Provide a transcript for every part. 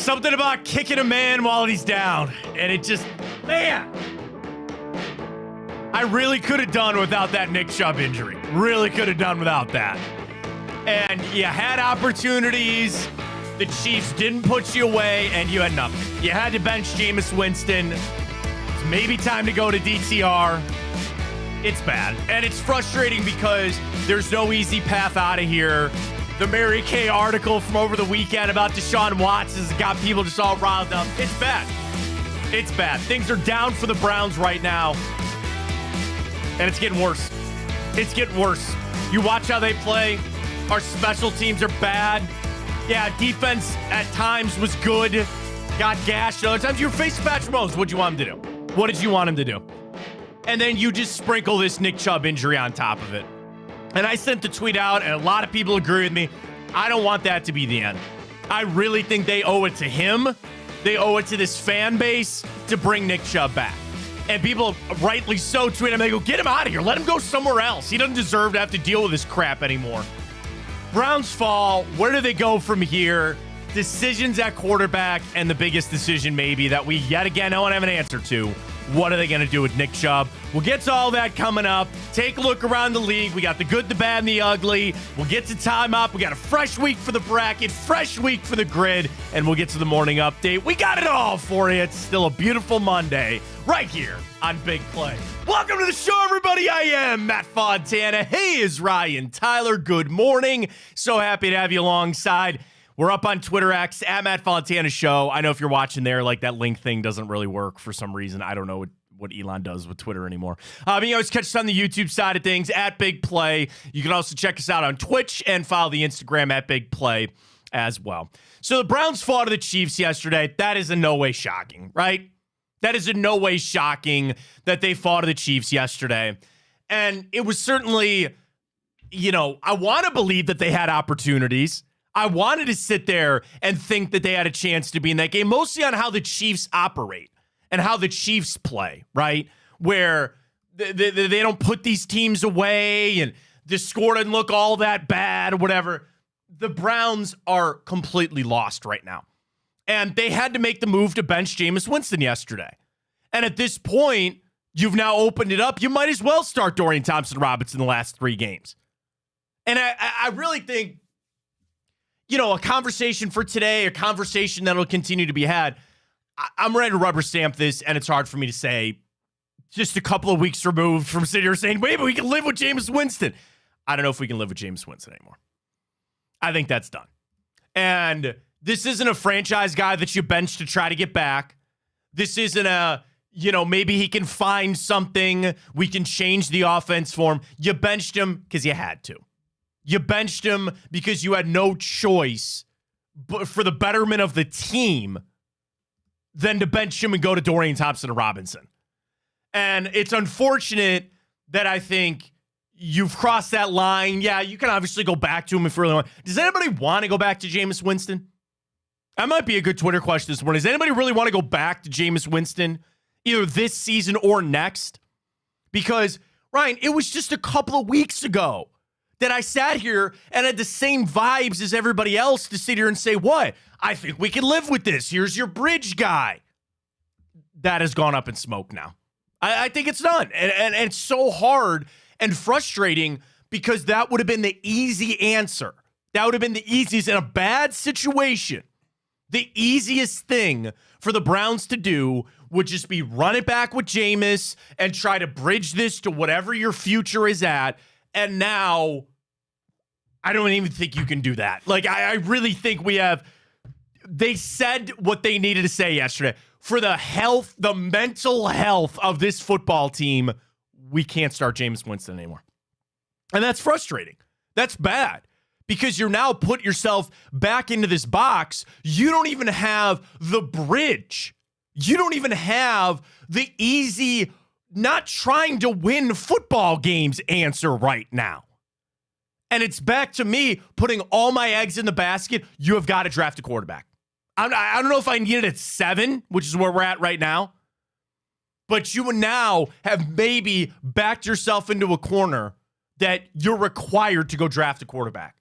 Something about kicking a man while he's down. And it just, man. I really could have done without that Nick Chubb injury. Really could have done without that. And you had opportunities. The Chiefs didn't put you away, and you had nothing. You had to bench Jameis Winston. It's maybe time to go to DTR. It's bad. And it's frustrating because there's no easy path out of here. The Mary Kay article from over the weekend about Deshaun Watson has got people just all riled up. It's bad. It's bad. Things are down for the Browns right now. And it's getting worse. It's getting worse. You watch how they play. Our special teams are bad. Yeah, defense at times was good. Got gashed. Other times you were facing Patrick Mahomes. What did you want him to do? What did you want him to do? And then you just sprinkle this Nick Chubb injury on top of it. And I sent the tweet out, and a lot of people agree with me. I don't want that to be the end. I really think they owe it to him. They owe it to this fan base to bring Nick Chubb back. And people, rightly so, tweet him. They go, get him out of here. Let him go somewhere else. He doesn't deserve to have to deal with this crap anymore. Browns fall. Where do they go from here? Decisions at quarterback, and the biggest decision maybe that we yet again don't have an answer to. What are they going to do with Nick Chubb? We'll get to all that coming up. Take a look around the league. We got the good, the bad, and the ugly. We'll get to time up. We got a fresh week for the bracket, fresh week for the grid, and we'll get to the morning update. We got it all for you. It's still a beautiful Monday right here on Big Play. Welcome to the show, everybody. I am Matt Fontana. Hey, is Ryan Tyler. Good morning. So happy to have you alongside. We're up on Twitter X at Matt Fontana Show. I know if you're watching there, like that link thing doesn't really work for some reason. I don't know what Elon does with Twitter anymore. But you always catch us on the YouTube side of things at Big Play. You can also check us out on Twitch and follow the Instagram at Big Play as well. So the Browns fought to the Chiefs yesterday. That is in no way shocking, right? That is in no way shocking that they fought to the Chiefs yesterday. And it was certainly, I want to believe that they had opportunities. I wanted to sit there and think that they had a chance to be in that game, mostly on how the Chiefs operate and how the Chiefs play, right? Where they don't put these teams away and the score doesn't look all that bad or whatever. The Browns are completely lost right now. And they had to make the move to bench Jameis Winston yesterday. And at this point, you've now opened it up. You might as well start Dorian Thompson-Robinson the last 3 games. And I really think, a conversation for today, a conversation that'll continue to be had. I'm ready to rubber stamp this, and it's hard for me to say just a couple of weeks removed from sitting here saying, wait, but we can live with Jameis Winston. I don't know if we can live with Jameis Winston anymore. I think that's done. And this isn't a franchise guy that you bench to try to get back. This isn't a, maybe he can find something. We can change the offense for him. You benched him because you had to. You benched him because you had no choice but for the betterment of the team than to bench him and go to Dorian Thompson-Robinson. And it's unfortunate that I think you've crossed that line. Yeah, you can obviously go back to him if you really want. Does anybody want to go back to Jameis Winston? That might be a good Twitter question this morning. Does anybody really want to go back to Jameis Winston either this season or next? Because, Ryan, it was just a couple of weeks ago that I sat here and had the same vibes as everybody else to sit here and say, what? I think we can live with this. Here's your bridge guy. That has gone up in smoke now. I think it's done. And it's so hard and frustrating because that would have been the easy answer. That would have been the easiest in a bad situation. The easiest thing for the Browns to do would just be run it back with Jameis and try to bridge this to whatever your future is at. And now, I don't even think you can do that. Like, I really think they said what they needed to say yesterday. For the mental health of this football team, we can't start Jameis Winston anymore. And that's frustrating. That's bad. Because you're now put yourself back into this box. You don't even have the bridge. You don't even have the easy, not trying to win football games answer right now. And it's back to me putting all my eggs in the basket. You have got to draft a quarterback. I don't know if I need it at 7, which is where we're at right now. But you now have maybe backed yourself into a corner that you're required to go draft a quarterback.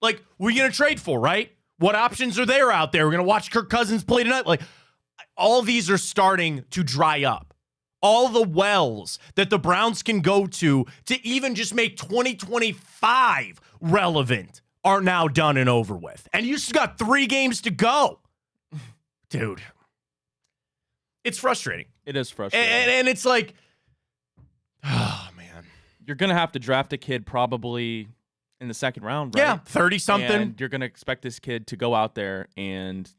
Like, we're going to trade for, right? What options are there out there? We're going to watch Kirk Cousins play tonight. Like, all these are starting to dry up. All the wells that the Browns can go to even just make 2025 relevant are now done and over with. And you just got 3 games to go. Dude. It's frustrating. It is frustrating. And it's like, oh, man. You're going to have to draft a kid probably in the second round, right? Yeah, 30-something. And you're going to expect this kid to go out there and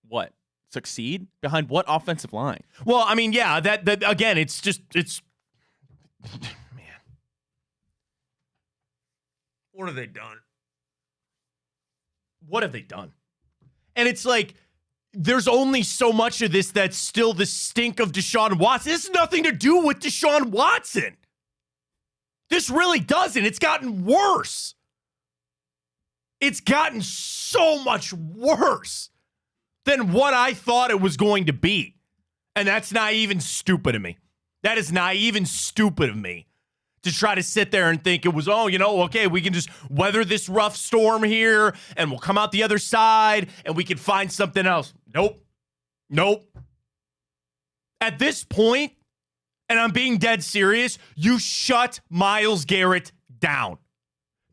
what? Succeed? Behind what offensive line? Well, I mean, yeah, that again, it's man. What have they done? What have they done? And it's like, there's only so much of this that's still the stink of Deshaun Watson. This has nothing to do with Deshaun Watson. This really doesn't. It's gotten worse. It's gotten so much worse than what I thought it was going to be. And that's naive and stupid of me. That is naive and stupid of me to try to sit there and think it was, okay, we can just weather this rough storm here and we'll come out the other side and we can find something else. Nope. At this point, and I'm being dead serious, you shut Myles Garrett down.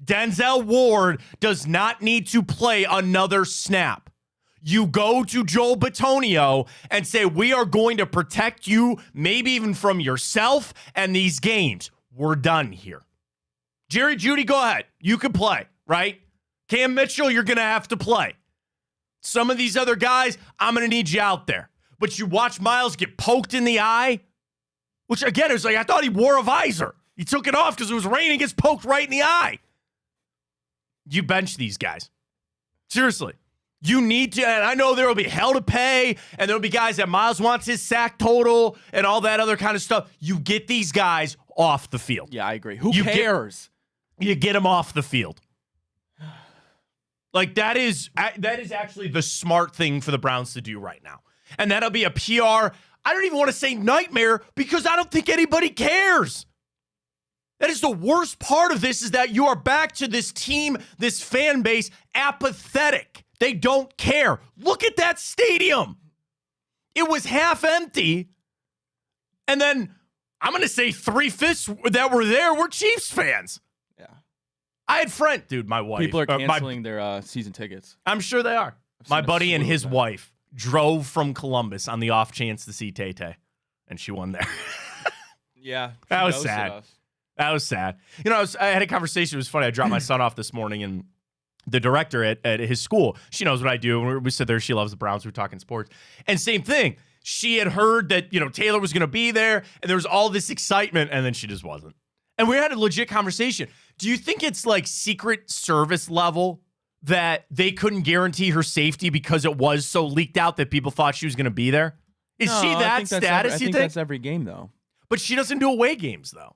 Denzel Ward does not need to play another snap. You go to Joel Bitonio and say, we are going to protect you, maybe even from yourself and these games. We're done here. Jerry Jeudy, go ahead. You can play, right? Cam Mitchell, you're going to have to play. Some of these other guys, I'm going to need you out there. But you watch Myles get poked in the eye, which again, is like, I thought he wore a visor. He took it off because it was raining, gets poked right in the eye. You bench these guys. Seriously. You need to, and I know there will be hell to pay, and there will be guys that Myles wants his sack total and all that other kind of stuff. You get these guys off the field. Yeah, I agree. Who cares? You get them off the field. Like, that is actually the smart thing for the Browns to do right now. And that'll be a PR, I don't even want to say nightmare, because I don't think anybody cares. That is the worst part of this, is that you are back to this team, this fan base, apathetic. They don't care. Look at that stadium. It was half empty. And then I'm going to say 3/5 that were there were Chiefs fans. Yeah. I had friend, dude, my wife. People are canceling their season tickets. I'm sure they are. My buddy and his wife drove from Columbus on the off chance to see Tay-Tay, and she won there. Yeah. That was sad. That was sad. I had a conversation. It was funny. I dropped my son off this morning, and the director at his school, she knows what I do. And we sit there. She loves the Browns. We're talking sports. And same thing. She had heard that, Taylor was going to be there, and there was all this excitement, and then she just wasn't. And we had a legit conversation. Do you think it's like Secret Service level that they couldn't guarantee her safety because it was so leaked out that people thought she was going to be there? Is she that status, I think that's every game, though. But she doesn't do away games, though.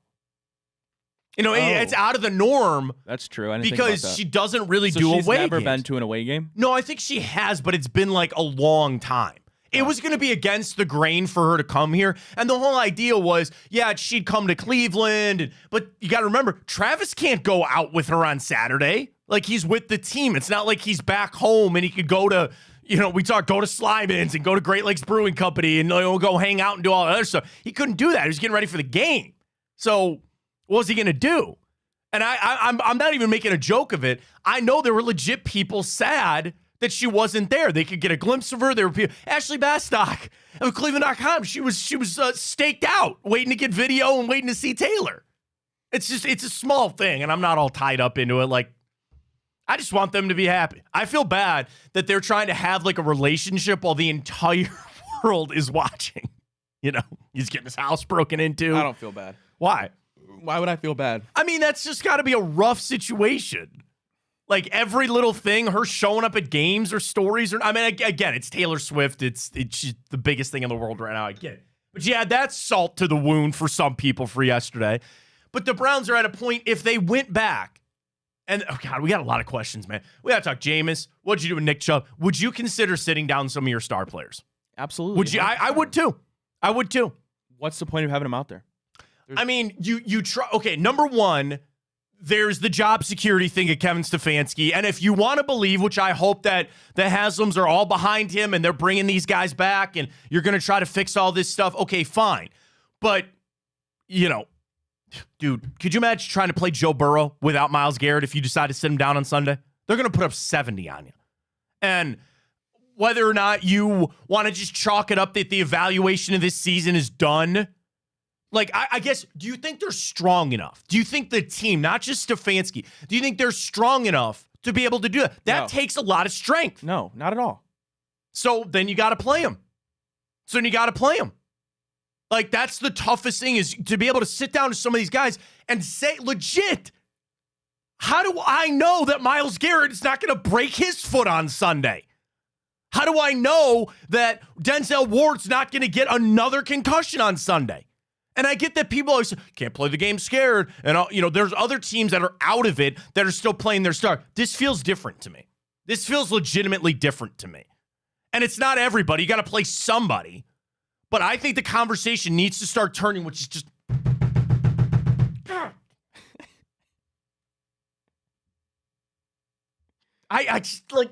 It's out of the norm. That's true. I didn't because think about that. she doesn't really So do away games. she's never been to an away game? No, I think she has, but it's been like a long time. It was going to be against the grain for her to come here. And the whole idea was, she'd come to Cleveland. But you got to remember, Travis can't go out with her on Saturday. Like, he's with the team. It's not like he's back home and he could go to, go to Slyman's and go to Great Lakes Brewing Company and go hang out and do all that other stuff. He couldn't do that. He was getting ready for the game. So what was he going to do? And I'm not even making a joke of it. I know there were legit people sad that she wasn't there. They could get a glimpse of her. There were people. Ashley Bastock of Cleveland.com. She was staked out, waiting to get video and waiting to see Taylor. It's a small thing, and I'm not all tied up into it. Like, I just want them to be happy. I feel bad that they're trying to have like a relationship while the entire world is watching. He's getting his house broken into. I don't feel bad. Why? Why would I feel bad? I mean, that's just got to be a rough situation. Like, every little thing, her showing up at games or stories. Again, it's Taylor Swift. She's the biggest thing in the world right now. I get it. But yeah, that's salt to the wound for some people for yesterday. But the Browns are at a point, if they went back, and, oh, God, we got a lot of questions, man. We got to talk Jameis. What'd you do with Nick Chubb? Would you consider sitting down some of your star players? Absolutely. Would you? I would, too. I would, too. What's the point of having him out there? You try. Okay, number one, there's the job security thing of Kevin Stefanski. And if you want to believe, which I hope that the Haslams are all behind him and they're bringing these guys back and you're going to try to fix all this stuff, okay, fine. But, dude, could you imagine trying to play Joe Burrow without Myles Garrett if you decide to sit him down on Sunday? They're going to put up 70 on you. And whether or not you want to just chalk it up that the evaluation of this season is done, like, I guess, do you think they're strong enough? Do you think the team, not just Stefanski, do you think they're strong enough to be able to do that? That takes a lot of strength. No, not at all. So then you got to play him. Like, that's the toughest thing, is to be able to sit down to some of these guys and say, legit, how do I know that Myles Garrett is not going to break his foot on Sunday? How do I know that Denzel Ward's not going to get another concussion on Sunday? And I get that people always say, can't play the game scared. And, there's other teams that are out of it that are still playing their star. This feels different to me. This feels legitimately different to me. And it's not everybody. You got to play somebody. But I think the conversation needs to start turning, which is just... I just, like,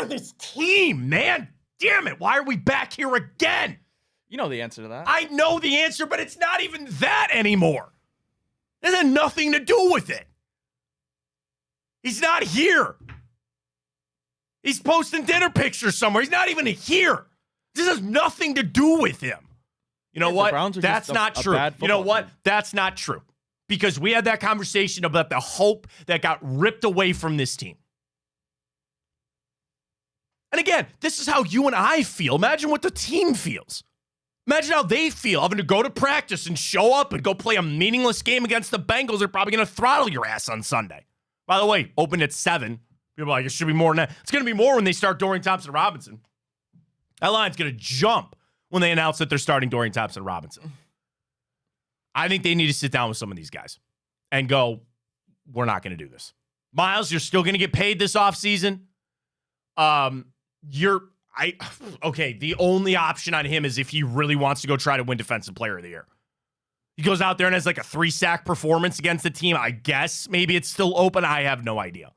this team, man. Damn it. Why are we back here again? You know the answer to that. I know the answer, but it's not even that anymore. It had nothing to do with it. He's not here. He's posting dinner pictures somewhere. He's not even here. This has nothing to do with him. You know what? That's not true. You know what? That's not true. Because we had that conversation about the hope that got ripped away from this team. And again, this is how you and I feel. Imagine what the team feels. Imagine how they feel having to go to practice and show up and go play a meaningless game against the Bengals. They're probably going to throttle your ass on Sunday. By the way, open at 7. People are like, it should be more than that. It's going to be more when they start Dorian Thompson-Robinson. That line's going to jump when they announce that they're starting Dorian Thompson-Robinson. I think they need to sit down with some of these guys and go, we're not going to do this. Myles, you're still going to get paid this offseason. The only option on him is if he really wants to go try to win Defensive Player of the Year. He goes out there and has like a 3-sack performance against the team. I guess maybe it's still open. I have no idea.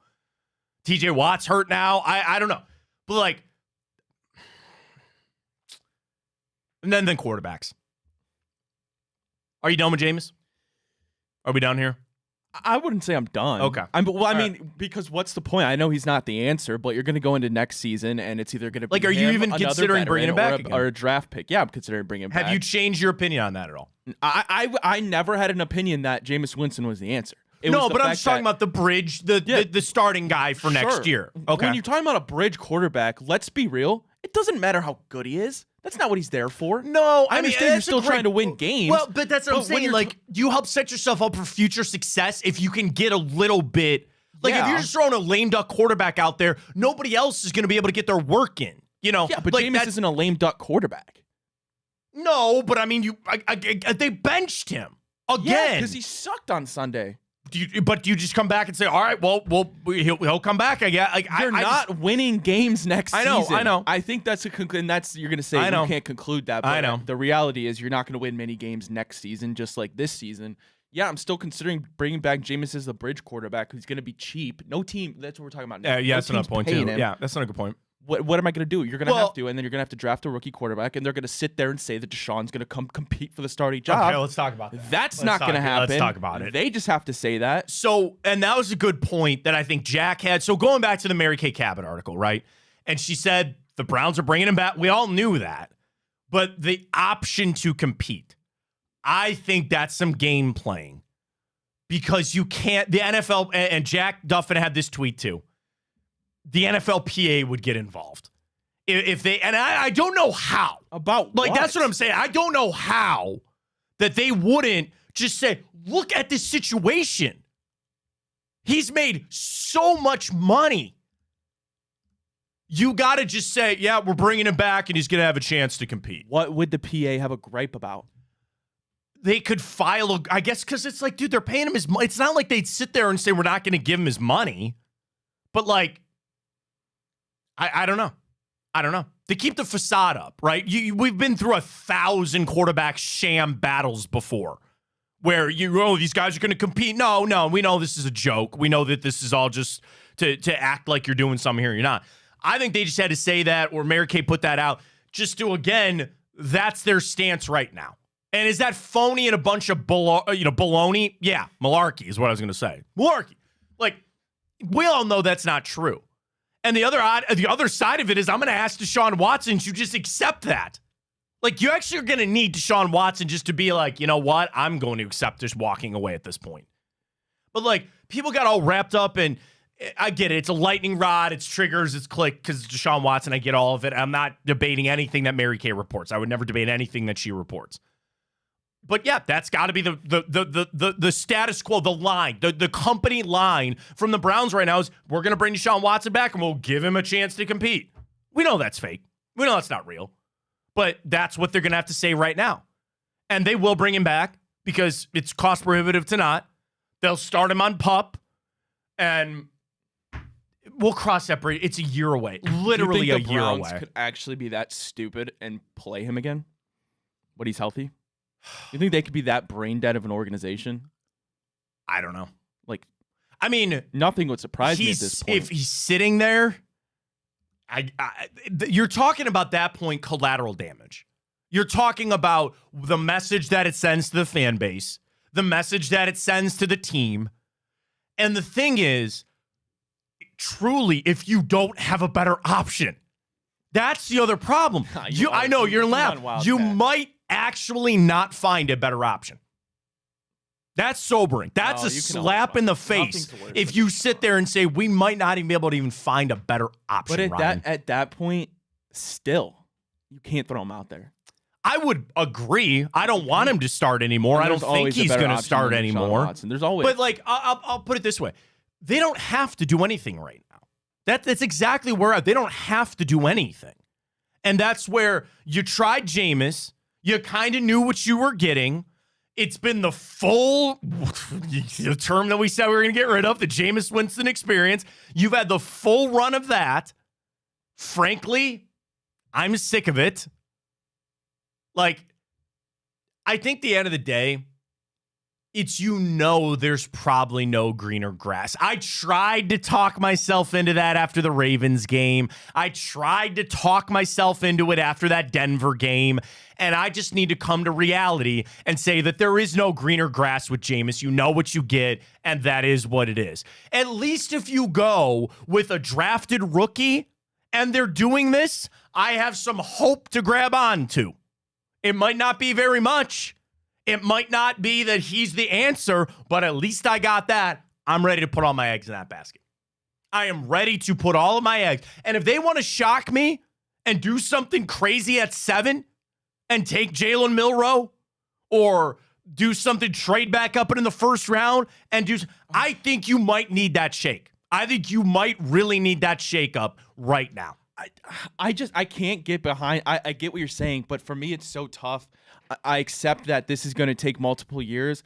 TJ Watt's hurt now. I don't know. But like, and then quarterbacks. Are you done with Jameis? Are we done here? I wouldn't say I'm done. Okay. I mean, because what's the point? I know he's not the answer, but you're going to go into next season, and it's either going to be like, are you even considering bringing him back or a draft pick? Yeah, I'm considering bringing him back. Have you changed your opinion on that at all? I never had an opinion that Jameis Winston was the answer. No, but I'm just talking about the bridge, the starting guy for next year. Okay. When you're talking about a bridge quarterback, let's be real. It doesn't matter how good he is. That's not what he's there for. No, I understand you're still trying to win games. Well, but that's what I'm saying. Like, you help set yourself up for future success if you can get a little bit. Like, if you're just throwing a lame duck quarterback out there, nobody else is going to be able to get their work in. You know? Yeah, but like, Jameis isn't a lame duck quarterback. No, but I mean, they benched him again. Yeah, because he sucked on Sunday. Do you just come back and say, all right, well, he'll come back? I guess. Like, you're not winning games next season. I know. I think that's and that's you're going to say you can't conclude that. But I know. The reality is you're not going to win many games next season, just like this season. Yeah, I'm still considering bringing back Jameis as the bridge quarterback who's going to be cheap. No team. That's what we're talking about now. Yeah, that's another point too. Yeah, that's not a good point. What am I going to do? You're going to have to, and then you're going to have to draft a rookie quarterback, and they're going to sit there and say that Deshaun's going to come compete for the starting job. Okay, let's talk about that. That's not going to happen. Let's talk about it. They just have to say that. So, and that was a good point that I think Jack had. So going back to the Mary Kay Cabot article, right? And she said the Browns are bringing him back. We all knew that. But the option to compete, I think that's some game playing. Because you can't, the NFL, and Jack Duffin had this tweet too. The NFLPA would get involved if they, and I don't know how. About like what? That's what I'm saying. I don't know how that they wouldn't just say, look at this situation. He's made so much money. You got to just say, yeah, we're bringing him back, and he's going to have a chance to compete. What would the PA have a gripe about? They could file, I guess, because it's like, dude, they're paying him his money. It's not like they'd sit there and say, we're not going to give him his money. But like, I don't know. I don't know. They keep the facade up, right? We've been through 1,000 quarterback sham battles before where these guys are going to compete. No, we know this is a joke. We know that this is all just to act like you're doing something here. You're not. I think they just had to say that, or Mary Kay put that out just to, again, that's their stance right now. And is that phony and a bunch of baloney? Yeah, malarkey is what I was going to say. Malarkey. Like, we all know that's not true. And the other side of it is I'm going to ask Deshaun Watson to just accept that. Like, you actually are going to need Deshaun Watson just to be like, you know what? I'm going to accept just walking away at this point. But, like, people got all wrapped up in, I get it. It's a lightning rod. It's triggers. It's click because Deshaun Watson. I get all of it. I'm not debating anything that Mary Kay reports. I would never debate anything that she reports. But, yeah, that's got to be the status quo, the line, the company line from the Browns right now is we're going to bring Deshaun Watson back and we'll give him a chance to compete. We know that's fake. We know that's not real. But that's what they're going to have to say right now. And they will bring him back because it's cost prohibitive to not. They'll start him on PUP, and we'll cross that bridge. It's a year away. Literally a year away. Could actually be that stupid and play him again when he's healthy? You think they could be that brain dead of an organization? I don't know. Like, I mean, nothing would surprise me at this point. If he's sitting there, you're talking about that point collateral damage. You're talking about the message that it sends to the fan base, the message that it sends to the team. And the thing is, truly, if you don't have a better option, that's the other problem. I know you're laughing. You might actually not find a better option. That's sobering. That's a slap in the face if you sit there and say, we might not even be able to even find a better option. But at that point, still, you can't throw him out there. I would agree. I don't want him to start anymore. I don't think he's going to start anymore. There's always. But like, I'll put it this way. They don't have to do anything right now. That's exactly where they don't have to do anything. And that's where you tried Jameis. You kind of knew what you were getting. It's been the full the term that we said we were going to get rid of, the Jameis Winston experience. You've had the full run of that. Frankly, I'm sick of it. Like, I think at the end of the day, it's there's probably no greener grass. I tried to talk myself into that after the Ravens game. I tried to talk myself into it after that Denver game. And I just need to come to reality and say that there is no greener grass with Jameis. You know what you get, and that is what it is. At least if you go with a drafted rookie and they're doing this, I have some hope to grab on to. It might not be very much. It might not be that he's the answer, but at least I got that. I'm ready to put all my eggs in that basket. I am ready to put all of my eggs. And if they want to shock me and do something crazy at 7 and take Jalen Milroe or do something, trade back up in the first round and I think you might need that shake. I think you might really need that shake up right now. I can't get behind. I get what you're saying, but for me, it's so tough. I accept that this is going to take multiple years.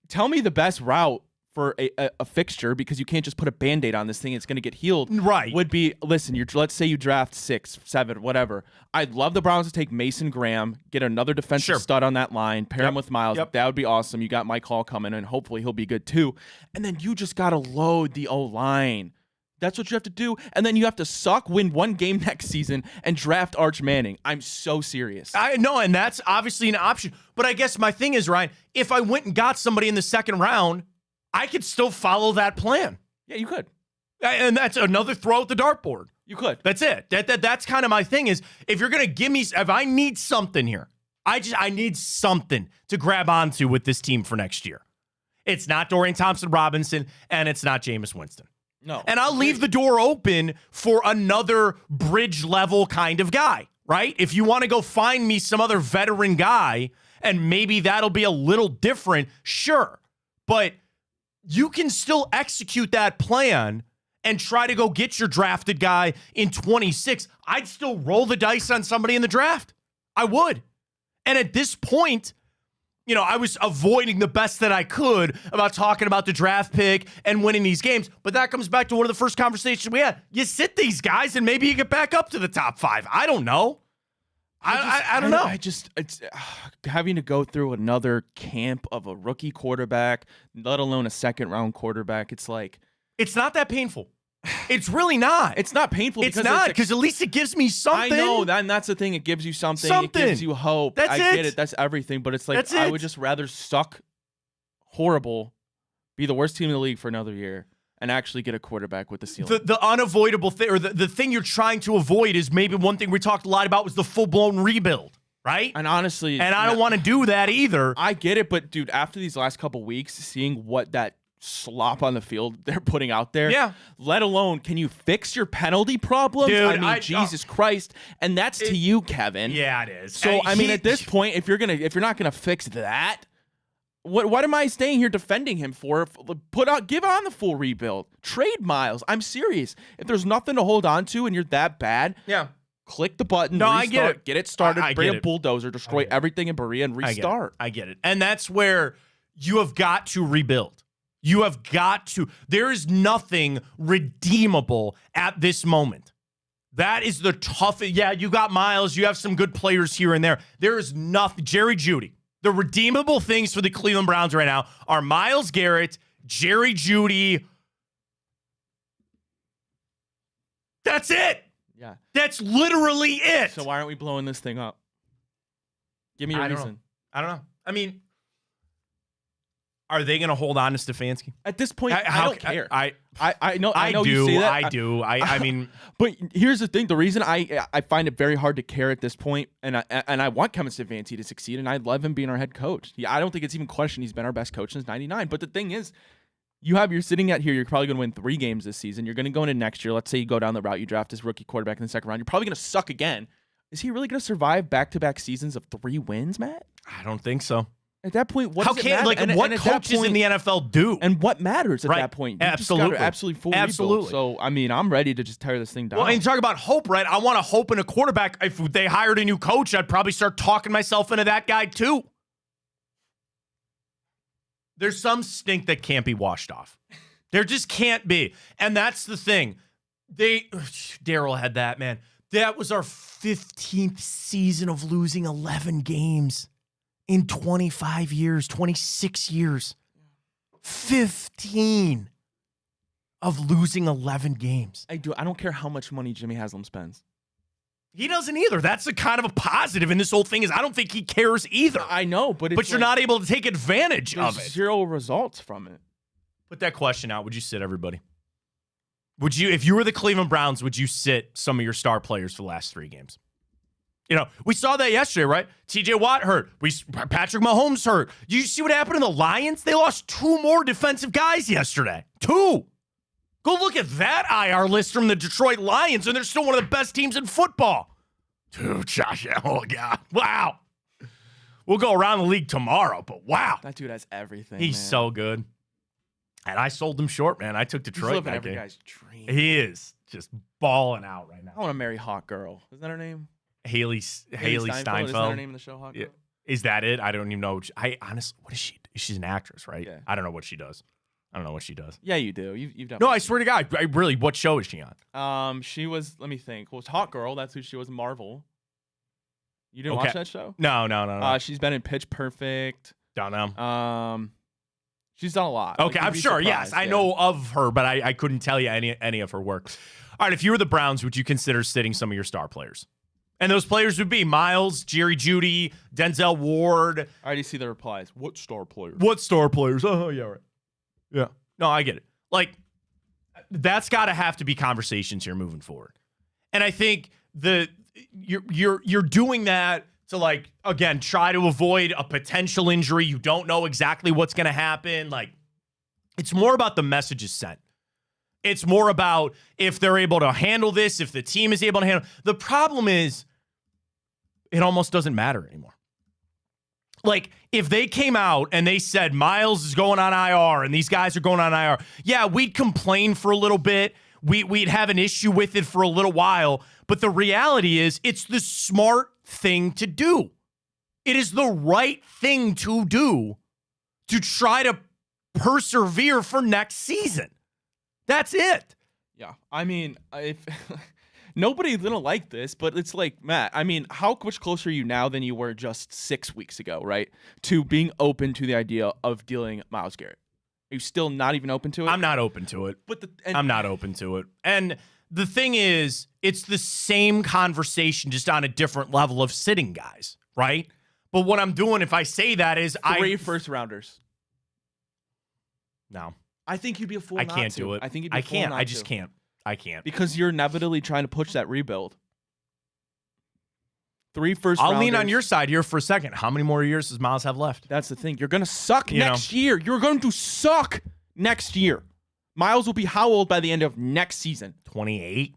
Tell me the best route for a fixture, because you can't just put a Band-Aid on this thing. It's going to get healed. Right. Would be, listen, let's say you draft 6, 7, whatever. I'd love the Browns to take Mason Graham, get another defensive stud on that line, pair him with Miles. That would be awesome. You got Mike Hall coming, and hopefully he'll be good too. And then you just got to load the O-line. That's what you have to do. And then you have to win one game next season, and draft Arch Manning. I'm so serious. I know, and that's obviously an option. But I guess my thing is, Ryan, if I went and got somebody in the second round, I could still follow that plan. Yeah, you could. And that's another throw at the dartboard. You could. That's it. That's kind of my thing is, if you're going to give me, if I need something here, I need something to grab onto with this team for next year. It's not Dorian Thompson-Robinson, and it's not Jameis Winston. No. And I'll leave the door open for another bridge level kind of guy, right? If you want to go find me some other veteran guy and maybe that'll be a little different, sure. But you can still execute that plan and try to go get your drafted guy in 26. I'd still roll the dice on somebody in the draft. I would. And at this point, I was avoiding the best that I could about talking about the draft pick and winning these games. But that comes back to one of the first conversations we had. You sit these guys and maybe you get back up to the top 5. I don't know. I don't know. It's having to go through another camp of a rookie quarterback, let alone a second-round quarterback. It's like it's not that painful. It's really not. It's not painful. It's not because at least it gives me something. I know and that's the thing. It gives you something. It gives you hope. I get it. That's everything. But it's like I would just rather suck horrible, be the worst team in the league for another year, and actually get a quarterback with the ceiling. The unavoidable thing, or the thing you're trying to avoid, is maybe one thing we talked a lot about was the full-blown rebuild, right? And honestly, I don't want to do that either. I get it, but dude, after these last couple weeks, seeing what that slop on the field they're putting out there, let alone can you fix your penalty problems? Dude, I mean, Jesus Christ, and that's to you, Kevin. Yeah, it is. So I mean, at this point, if you're not gonna fix that. What am I staying here defending him for? Give on the full rebuild. Trade Miles. I'm serious. If there's nothing to hold on to and you're that bad, click the button, restart, I get it. Get it started, bring a bulldozer, destroy everything in Berea and restart. I get it. And that's where you have got to rebuild. You have got to. There is nothing redeemable at this moment. That is the toughest. Yeah, you got Miles. You have some good players here and there. There is nothing. Jerry Jeudy. The redeemable things for the Cleveland Browns right now are Myles Garrett, Jerry Jeudy. That's it. Yeah. That's literally it. So why aren't we blowing this thing up? Give me a reason. I don't know. I mean, are they going to hold on to Stefanski? At this point, I don't care. I know do. You say that. I do. I mean, but here's the thing: the reason I find it very hard to care at this point, and I want Kevin Stefanski to succeed, and I love him being our head coach. I don't think it's even questioned he's been our best coach since '99. But the thing is, you're sitting at here. You're probably going to win 3 games this season. You're going to go into next year. Let's say you go down the route, you draft this rookie quarterback in the second round. You're probably going to suck again. Is he really going to survive back-to-back seasons of 3 wins, Matt? I don't think so. At that point, what does it matter? What coaches in the NFL do? And what matters at that point? You absolutely. Just absolutely full rebuild. So, I mean, I'm ready to just tear this thing down. Well, and talk about hope, right? I want to hope in a quarterback. If they hired a new coach, I'd probably start talking myself into that guy too. There's some stink that can't be washed off. There just can't be. And that's the thing. Daryl had that, man. That was our 15th season of losing 11 games. In 25 years, 26 years, 15 of losing 11 games. I don't care how much money Jimmy Haslam spends. He doesn't either. That's the kind of a positive in this whole thing is I don't think he cares either. I know, but you're not able to take advantage of it. 0 results from it. Put that question out. Would you sit everybody? Would you, if you were the Cleveland Browns, would you sit some of your star players for the last 3 games? You know, we saw that yesterday, right? TJ Watt hurt. Patrick Mahomes hurt. You see what happened to the Lions? They lost 2 more defensive guys yesterday. 2. Go look at that IR list from the Detroit Lions, and they're still one of the best teams in football. Dude, Josh, oh, God. Wow. We'll go around the league tomorrow, but wow. That dude has everything, He's so good. And I sold him short, man. I took Detroit. He's living every guy's dream. He is just balling out right now. I want to marry Hot Girl. Isn't that her name? Haley Steinfeld. Is that her name in the show, Hot Girl? Yeah. Is that it? I don't even know. I honestly, what is she? She's an actress, right? Yeah. I don't know what she does. Yeah, you do. You've done. No, I swear to God. Really, what show is she on? She was. Let me think. Well, it's Hot Girl. That's who she was in Marvel. You didn't watch that show? No. She's been in Pitch Perfect. Don't know. She's done a lot. Okay, I'm sure. Yes, I know of her, but I couldn't tell you any of her work. All right, if you were the Browns, would you consider sitting some of your star players? And those players would be Miles, Jerry Jeudy, Denzel Ward. I already see the replies. What star players? Oh, yeah, right. Yeah. No, I get it. Like, that's got to have to be conversations here moving forward. And I think you're doing that to, like, again, try to avoid a potential injury. You don't know exactly what's going to happen. Like, it's more about the messages sent. It's more about if they're able to handle this, if the team is able to handle. The problem is it almost doesn't matter anymore. Like, if they came out and they said Miles is going on IR and these guys are going on IR, yeah, we'd complain for a little bit. We'd have an issue with it for a little while. But the reality is it's the smart thing to do. It is the right thing to do to try to persevere for next season. That's it. Yeah. I mean, if Nobody's going to like this, but it's like, Matt, I mean, how much closer are you now than you were just 6 weeks ago, right? To being open to the idea of dealing Myles Garrett. Are you still not even open to it? I'm not open to it. I'm not open to it. And the thing is, it's the same conversation, just on a different level of sitting guys, right? But what I'm doing, if I say that, is 3 first-rounders. No. I think you'd be a fool I not can't to. do it. I think you'd be a fool not to. I just can't. I can't. Because you're inevitably trying to push that rebuild. 3 first-rounders. I'll lean on your side here for a second. How many more years does Myles have left? That's the thing. You're going to suck next year. You're going to suck next year. Myles will be how old by the end of next season? 28.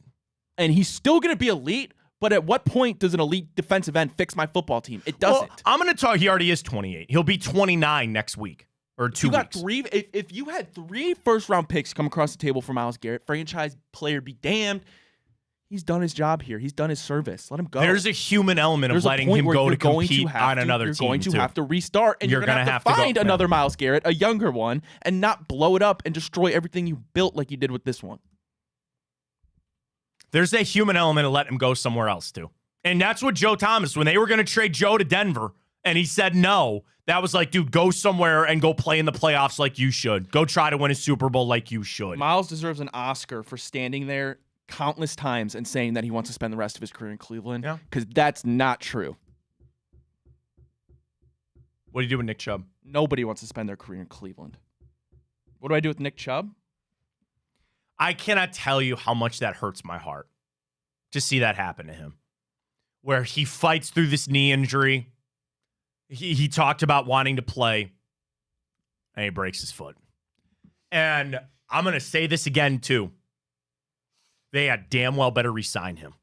And he's still going to be elite, but at what point does an elite defensive end fix my football team? It doesn't. Well, I'm going to talk. He already is 28. He'll be 29 next week or 2 weeks. If you had 3 first-round picks come across the table for Myles Garrett, franchise player be damned, he's done his job here. He's done his service. Let him go. There's a human element of letting him go to compete on another team. You're going to have to restart, and you're going to have to find another Myles Garrett, a younger one, and not blow it up and destroy everything you built like you did with this one. There's a human element of letting him go somewhere else, too. And that's what Joe Thomas, when they were going to trade Joe to Denver, and he said no, that was like, dude, go somewhere and go play in the playoffs like you should. Go try to win a Super Bowl like you should. Myles deserves an Oscar for standing there countless times and saying that he wants to spend the rest of his career in Cleveland, because that's not true. What do you do with Nick Chubb? Nobody wants to spend their career in Cleveland. What do I do with Nick Chubb? I cannot tell you how much that hurts my heart to see that happen to him, where he fights through this knee injury. He talked about wanting to play, and he breaks his foot. And I'm going to say this again, too. They had damn well better re-sign him.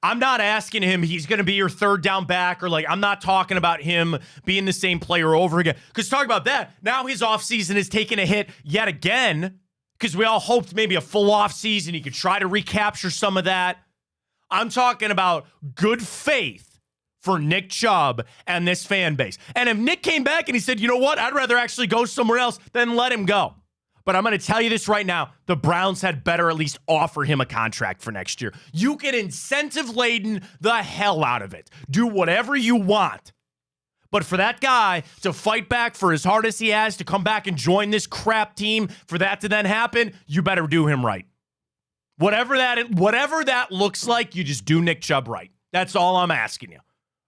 I'm not asking him he's going to be your third down back, or like, I'm not talking about him being the same player over again. Because talk about that. Now his offseason is taking a hit yet again, because we all hoped maybe a full offseason he could try to recapture some of that. I'm talking about good faith for Nick Chubb and this fan base. And if Nick came back and he said, you know what, I'd rather actually go somewhere else, then let him go. But I'm going to tell you this right now. The Browns had better at least offer him a contract for next year. You can incentive-laden the hell out of it. Do whatever you want. But for that guy to fight back for as hard as he has to come back and join this crap team, for that to then happen, you better do him right. Whatever that looks like, you just do Nick Chubb right. That's all I'm asking you.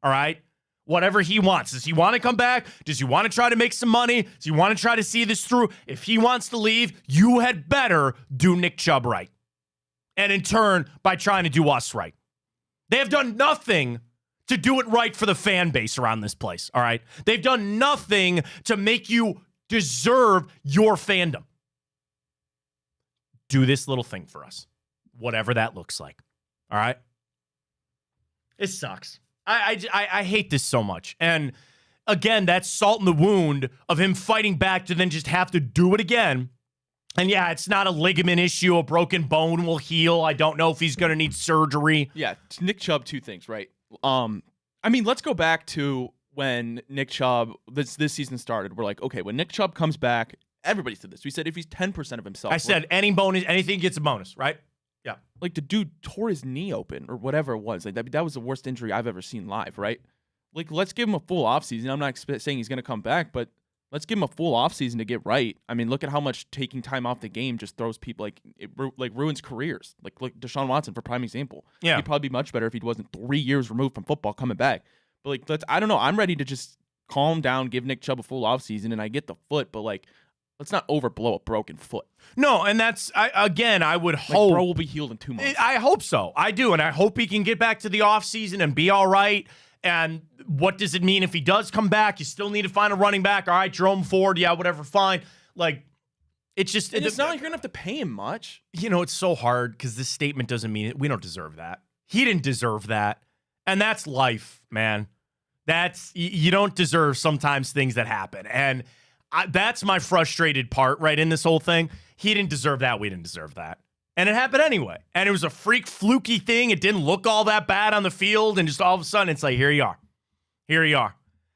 All right? Whatever he wants. Does he want to come back? Does he want to try to make some money? Does he want to try to see this through? If he wants to leave, you had better do Nick Chubb right. And in turn, by trying to do us right. They have done nothing to do it right for the fan base around this place, all right? They've done nothing to make you deserve your fandom. Do this little thing for us, whatever that looks like, all right? It sucks. I hate this so much. And again, that's salt in the wound of him fighting back to then just have to do it again. And yeah, it's not a ligament issue. A broken bone will heal. I don't know if he's going to need surgery. Yeah, Nick Chubb, 2 things, right? I mean, let's go back to when Nick Chubb, this season started. We're like, okay, when Nick Chubb comes back, everybody said this. We said if he's 10% of himself. I said anything gets a bonus, right? Yeah. Like, the dude tore his knee open or whatever it was. Like, that was the worst injury I've ever seen live, right? Like, let's give him a full offseason. I'm not saying he's going to come back, but let's give him a full offseason to get right. I mean, look at how much taking time off the game just throws people, ruins careers. Like Deshaun Watson, for prime example. Yeah. He'd probably be much better if he wasn't 3 years removed from football coming back. But, I don't know. I'm ready to just calm down, give Nick Chubb a full offseason, and I get the foot, but, let's not overblow a broken foot. No, and that's, I would hope. Bro will be healed in 2 months. I hope so. I do, and I hope he can get back to the offseason and be all right. And what does it mean if he does come back? You still need to find a running back. All right, Jerome Ford, yeah, whatever, fine. It's just... It's not like you're going to have to pay him much. You know, it's so hard because this statement doesn't mean it. We don't deserve that. He didn't deserve that. And that's life, man. You don't deserve sometimes things that happen. And that's my frustrated part, right, in this whole thing. He didn't deserve that. We didn't deserve that. And it happened anyway. And it was a fluky thing. It didn't look all that bad on the field. And just all of a sudden, it's like, here you are. Here you are.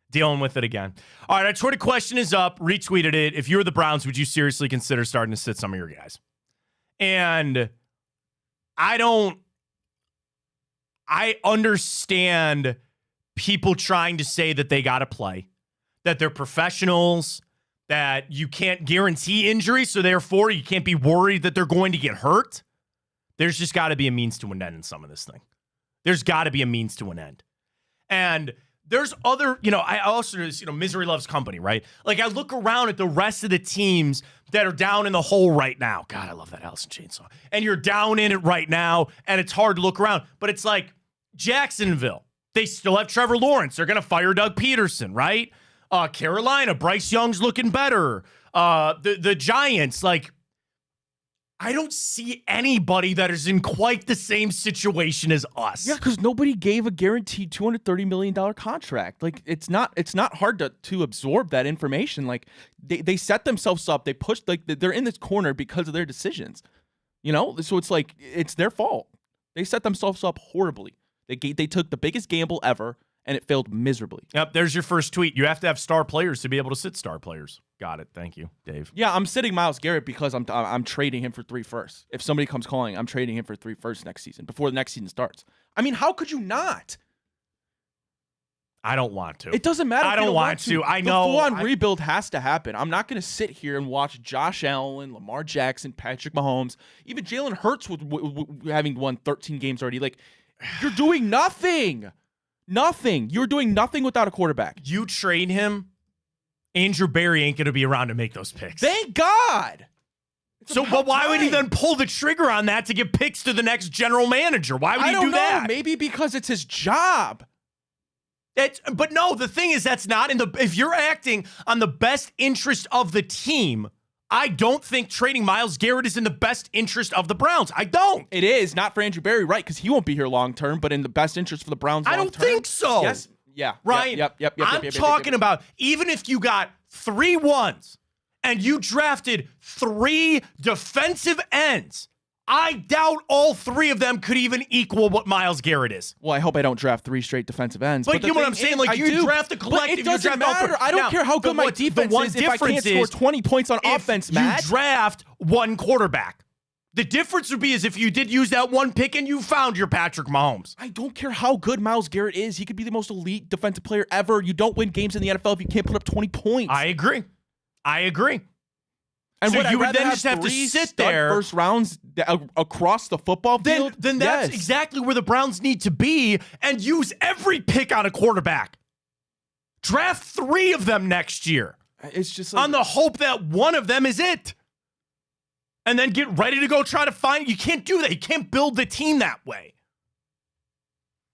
Dealing with it again. All right, our Twitter question is up. Retweeted it. If you were the Browns, would you seriously consider starting to sit some of your guys? And I don't I understand people trying to say that they got to play, that they're professionals, that you can't guarantee injury, so therefore you can't be worried that they're going to get hurt. There's just got to be a means to an end in some of this thing. There's got to be a means to an end. And there's other, I also, misery loves company, right? Like, I look around at the rest of the teams that are down in the hole right now. God, I love that Allison Chainsaw. And you're down in it right now, and it's hard to look around. But it's like Jacksonville. They still have Trevor Lawrence. They're going to fire Doug Peterson, right? Carolina, Bryce Young's looking better. The Giants, like, I don't see anybody that is in quite the same situation as us. Yeah, because nobody gave a guaranteed $230 million contract. Like, it's not hard to absorb that information. Like, they set themselves up. They pushed, like, they're in this corner because of their decisions. So it's like, it's their fault. They set themselves up horribly. They took the biggest gamble ever, and it failed miserably. Yep, there's your first tweet. You have to have star players to be able to sit star players. Got it. Thank you, Dave. Yeah, I'm sitting Myles Garrett because I'm trading him for 3 firsts. If somebody comes calling, I'm trading him for 3 firsts next season before the next season starts. I mean, how could you not? I don't want to. It doesn't matter. I don't want to. I know. The full-on rebuild has to happen. I'm not going to sit here and watch Josh Allen, Lamar Jackson, Patrick Mahomes, even Jalen Hurts with having won 13 games already. Like, you're doing nothing. Nothing. You're doing nothing without a quarterback. You trade him, Andrew Berry ain't going to be around to make those picks. Thank God. But why would he then pull the trigger on that to give picks to the next general manager? Why would he do that? Maybe because it's his job. But no, the thing is that's not if you're acting on the best interest of the team, I don't think trading Myles Garrett is in the best interest of the Browns. I don't. It is not for Andrew Berry, right? Because he won't be here long term, but in the best interest for the Browns long term. I don't think so. Yes. Yeah. Ryan, I'm talking about even if you got 3 ones and you drafted 3 defensive ends, I doubt all 3 of them could even equal what Myles Garrett is. Well, I hope I don't draft 3 straight defensive ends. But you know what I'm saying? Like, you draft a collective. It doesn't matter. I don't care how good my defense is if I can't score 20 points on offense, Matt. You draft 1 quarterback. The difference would be is if you did use that 1 pick and you found your Patrick Mahomes. I don't care how good Myles Garrett is. He could be the most elite defensive player ever. You don't win games in the NFL if you can't put up 20 points. I agree. And so you would then just have to sit there first rounds across the football field. Then that's exactly where the Browns need to be and use every pick on a quarterback. Draft 3 of them next year. It's just like, on the hope that one of them is it. And then get ready to go try to find. You can't do that. You can't build the team that way.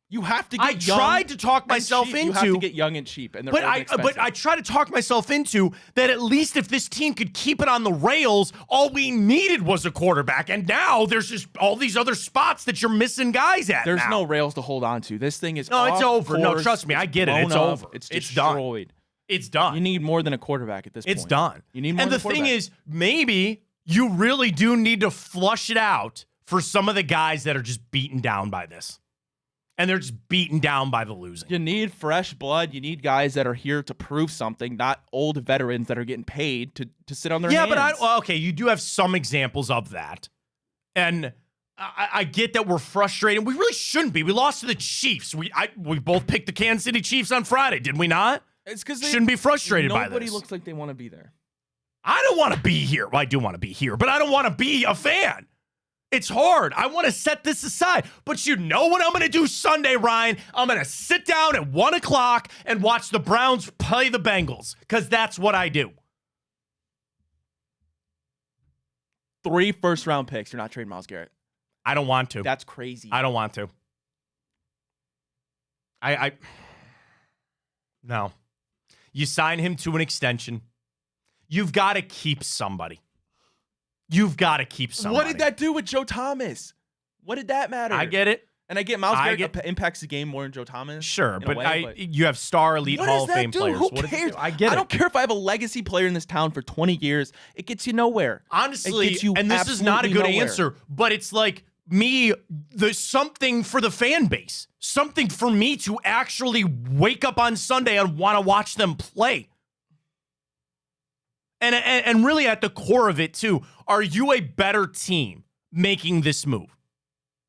You have to get young. I tried to talk myself into. You have to get young and cheap, and but I try to talk myself into that. At least if this team could keep it on the rails, all we needed was a quarterback, and now there's just all these other spots that you're missing guys at. There's no rails to hold on to. This thing is it's over. No, trust me, I get it. It's over. It's destroyed. Done. It's done. You need more than a quarterback at this point. It's done. You need more. And the thing is, maybe you really do need to flush it out for some of the guys that are just beaten down by this. And they're just beaten down by the losing. You need fresh blood. You need guys that are here to prove something, not old veterans that are getting paid to sit on their hands. Yeah, but okay, you do have some examples of that. And I get that we're frustrated. We really shouldn't be. We lost to the Chiefs. We both picked the Kansas City Chiefs on Friday, did we not? It's because shouldn't be frustrated by this. Nobody looks like they want to be there. I don't want to be here. Well, I do want to be here, but I don't want to be a fan. It's hard. I want to set this aside. But you know what I'm going to do Sunday, Ryan? I'm going to sit down at 1 o'clock and watch the Browns play the Bengals because that's what I do. 3 first-round picks. You're not trading Myles Garrett. I don't want to. That's crazy. I don't want to. No. You sign him to an extension. You've got to keep somebody. You've got to keep somebody. What did that do with Joe Thomas? What did that matter? I get it. And I get Myles Garrett impacts the game more than Joe Thomas. Sure, but you have star elite Hall of Fame players. Who cares? I get it. I don't care if I have a legacy player in this town for 20 years. It gets you nowhere. Honestly, and this is not a good answer, but it's like there's something for the fan base. Something for me to actually wake up on Sunday and want to watch them play. And really at the core of it, too, are you a better team making this move?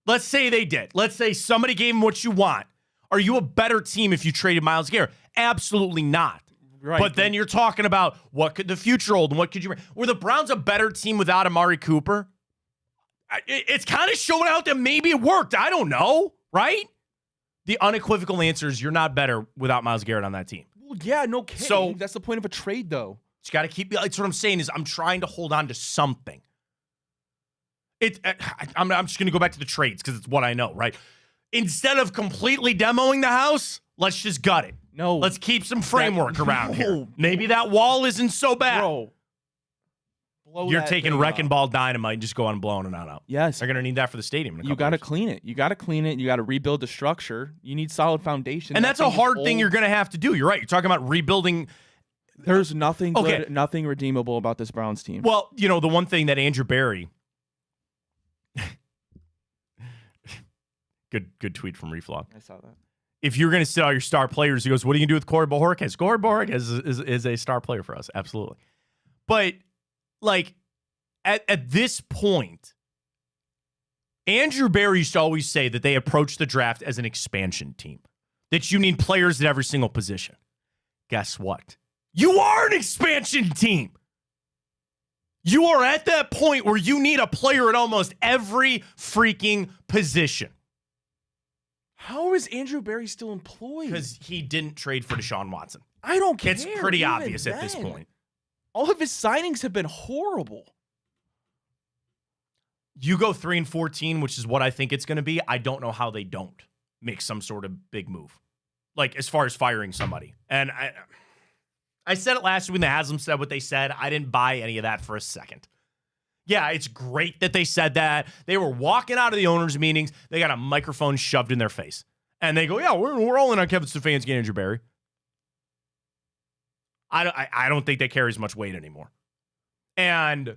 Let's say they did. Let's say somebody gave him what you want. Are you a better team if you traded Myles Garrett? Absolutely not. Right. But then you're talking about what could the future hold and what could you... Were the Browns a better team without Amari Cooper? It's kind of showing out that maybe it worked. I don't know, right? The unequivocal answer is you're not better without Myles Garrett on that team. Well, yeah, no kidding. So that's the point of a trade, though. You got to keep... That's what I'm saying is I'm trying to hold on to something. I'm just going to go back to the trades because it's what I know, right? Instead of completely demoing the house, let's just gut it. No. Let's keep some framework around here. Maybe that wall isn't so bad. Bro. You're taking Wrecking Ball Dynamite and just go on and blowing it out. Yes. They're going to need that for the stadium. You got to clean it. You got to clean it. You got to rebuild the structure. You need solid foundation. And that's a hard thing you're going to have to do. You're right. You're talking about rebuilding. There's nothing good, nothing redeemable about this Browns team. Well, you know, the one thing that Andrew Berry... Good tweet from Reflog. I saw that. If you're going to sit all your star players, he goes, what are you going to do with Corey Bojorquez? Corey Bojorquez is a star player for us. Absolutely. But, like, at this point, Andrew Berry used to always say that they approach the draft as an expansion team, that you need players at every single position. Guess what? You are an expansion team. You are at that point where you need a player at almost every freaking position. How is Andrew Berry still employed? Because he didn't trade for Deshaun Watson. I don't care. It's pretty obvious at this point. All of his signings have been horrible. You go 3-14, which is what I think it's going to be. I don't know how they don't make some sort of big move, like as far as firing somebody. And I said it last week when the Haslam said what they said. I didn't buy any of that for a second. Yeah, it's great that they said that. They were walking out of the owners' meetings. They got a microphone shoved in their face. And they go, yeah, we're all in on Kevin Stefanski and Andrew Berry. I don't think that carries much weight anymore. And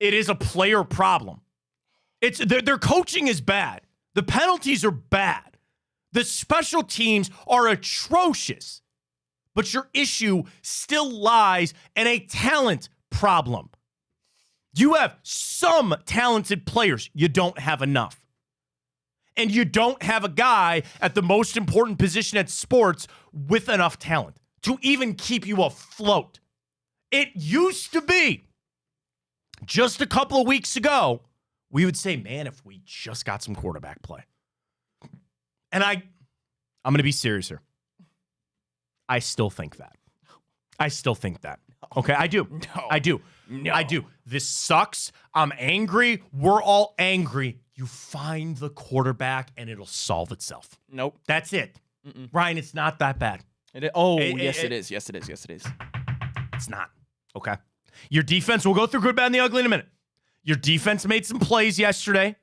it is a player problem. Their coaching is bad. The penalties are bad. The special teams are atrocious. But your issue still lies in a talent problem. You have some talented players. You don't have enough. And you don't have a guy at the most important position at sports with enough talent to even keep you afloat. It used to be, just a couple of weeks ago, we would say, man, if we just got some quarterback play. And I'm going to be serious here. I still think that. Okay, I do. No. I do. No. I do. This sucks. I'm angry. We're all angry. You find the quarterback and it'll solve itself. Nope. That's it. Ryan, it's not that bad. It is. Yes, it is. It's not. Okay. Your defense, we'll go through good, bad, and the ugly in a minute. Your defense made some plays yesterday.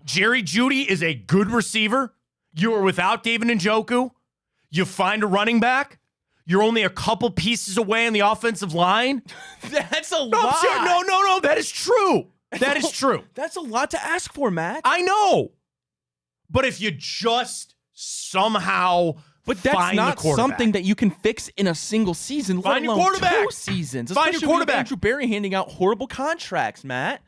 Jerry Jeudy is a good receiver. You are without David Njoku. You find a running back. You're only a couple pieces away on the offensive line. That's a lot. No. That is true. That is true. That's a lot to ask for, Matt. I know. But if you just somehow But that's find not the something that you can fix in a single season, find let alone your quarterback. 2 seasons. Find your quarterback. Andrew Berry handing out horrible contracts, Matt.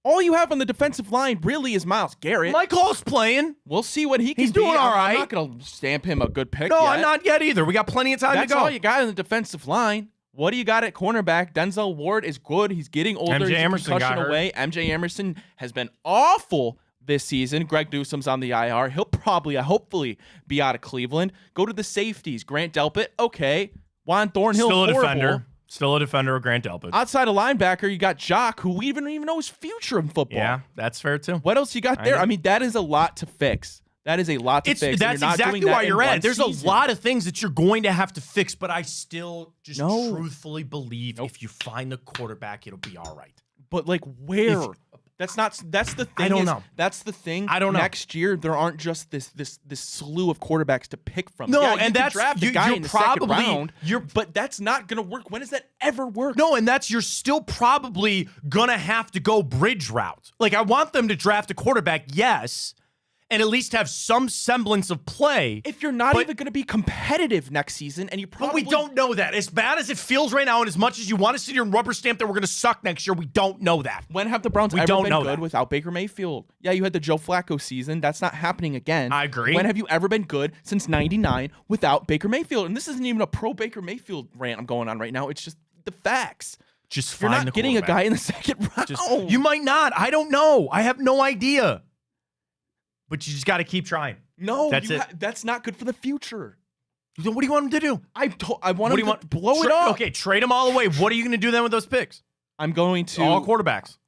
All you have on the defensive line really is Myles Garrett. Mike Hall's playing. We'll see what he can He's doing all right. I'm not going to stamp him a good pick No, yet. I'm not yet either. We got plenty of time That's to go. all you got on the defensive line. What do you got at cornerback? Denzel Ward is good. He's getting older. MJ He's Emerson got concussion hurt. away. MJ Emerson has been awful this season. Greg Newsome's on the IR. He'll probably, hopefully, be out of Cleveland. Go to the safeties. Grant Delpit, okay. Juan Thornhill, Still a horrible. defender. Still a defender of Grant Delpit. Outside of linebacker, you got Jock, who we don't even know his future in football. Yeah, that's fair too. What else you got there? I mean, that is a lot to fix. That is a lot to fix. That's exactly why you're at it. There's a lot of things that you're going to have to fix, but I still just truthfully believe if you find the quarterback, it'll be all right. But like where? That's the thing. I don't know. That's the thing. I don't know. Next year there aren't just this slew of quarterbacks to pick from. No, yeah, and you that's draft a guy in the second round. But that's not gonna work. When does that ever work? No, and you're still probably gonna have to go bridge route. Like I want them to draft a quarterback, yes. and at least have some semblance of play. If you're not even going to be competitive next season, and you probably... But we don't know that. As bad as it feels right now, and as much as you want to sit here and rubber stamp that we're going to suck next year, we don't know that. When have the Browns ever been good without Baker Mayfield? Yeah, you had the Joe Flacco season. That's not happening again. I agree. When have you ever been good since 99 without Baker Mayfield? And this isn't even a pro-Baker Mayfield rant I'm going on right now. It's just the facts. Just You're not getting a guy in the second round. You might not. I don't know. I have no idea. But you just got to keep trying. No, that's not good for the future. What do you want him to do? I want him to blow it up. Okay, trade them all away. What are you going to do then with those picks? I'm going to... All quarterbacks.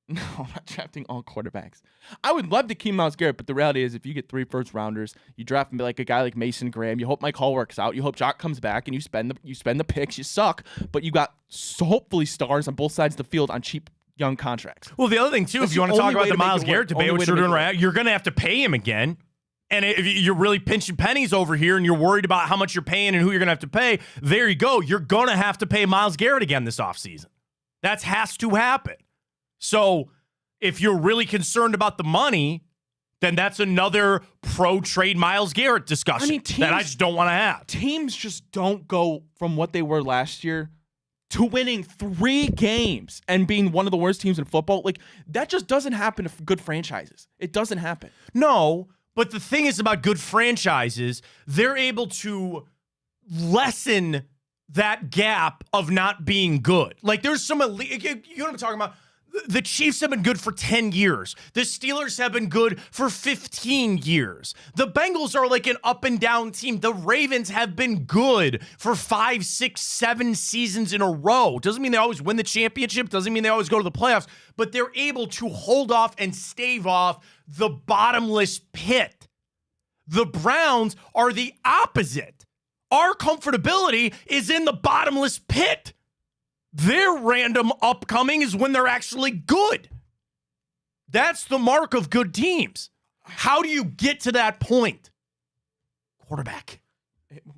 No, I'm not drafting all quarterbacks. I would love to keep Myles Garrett, but the reality is if you get 3 first-rounders, you draft like a guy like Mason Graham, you hope Mike Hall works out, you hope Jock comes back, and you spend the picks, you suck, but you got hopefully stars on both sides of the field on cheap young contracts. Well, the other thing, too, if you want to talk about the Myles Garrett debate, which we're doing right now, you're going to have to pay him again. And if you're really pinching pennies over here and you're worried about how much you're paying and who you're going to have to pay, there you go. You're going to have to pay Myles Garrett again this offseason. That has to happen. So if you're really concerned about the money, then that's another pro-trade Myles Garrett discussion that I just don't want to have. Teams just don't go from what they were last year to winning 3 games and being one of the worst teams in football. Like, that just doesn't happen to good franchises. It doesn't happen. No, but the thing is about good franchises, they're able to lessen that gap of not being good. Like, there's some elite, you know what I'm talking about? The Chiefs have been good for 10 years. The Steelers have been good for 15 years. The Bengals are like an up and down team. The Ravens have been good for 5, 6, 7 seasons in a row. Doesn't mean they always win the championship. Doesn't mean they always go to the playoffs. But they're able to hold off and stave off the bottomless pit. The Browns are the opposite. Our comfortability is in the bottomless pit. Their random upcoming is when they're actually good. That's the mark of good teams. How do you get to that point? Quarterback.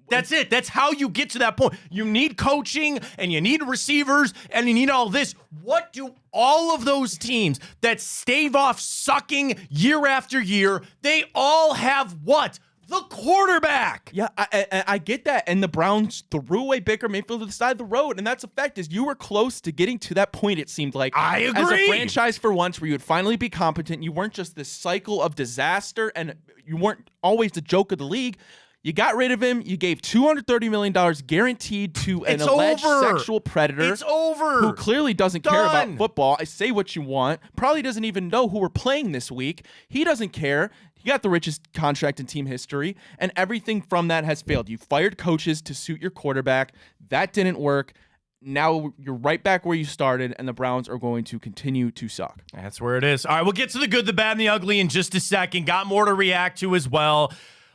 That's it. That's how you get to that point. You need coaching and you need receivers and you need all this. What do all of those teams that stave off sucking year after year, they all have what? The quarterback. Yeah, I get that. And the Browns threw away Baker Mayfield to the side of the road. And that's a fact is you were close to getting to that point, it seemed like. I agree. As a franchise for once where you would finally be competent. You weren't just this cycle of disaster and you weren't always the joke of the league. You got rid of him. You gave $230 million guaranteed to an alleged sexual predator. It's over. Who clearly doesn't care about football. I say what you want. Probably doesn't even know who we're playing this week. He doesn't care. He got the richest contract in team history, and everything from that has failed. You fired coaches to suit your quarterback. That didn't work. Now you're right back where you started, and the Browns are going to continue to suck. That's where it is. All right, we'll get to the good, the bad, and the ugly in just a second. Got more to react to as well.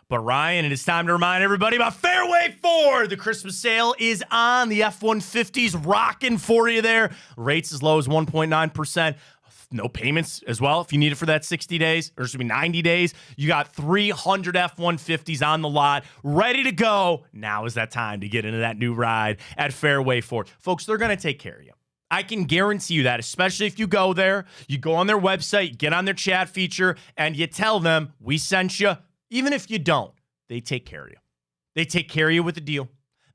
But Ryan, it is time to remind everybody about Fairway Ford. The Christmas sale is on. The F-150s rocking for you there. Rates as low as 1.9%. No payments as well if you need it for that 60 days, or excuse me, 90 days. You got 300 F-150s on the lot, ready to go. Now is that time to get into that new ride at Fairway Ford. Folks, they're going to take care of you. I can guarantee you that, especially if you go there, you go on their website, get on their chat feature, and you tell them, we sent you. Even if you don't, they take care of you. They take care of you with a deal.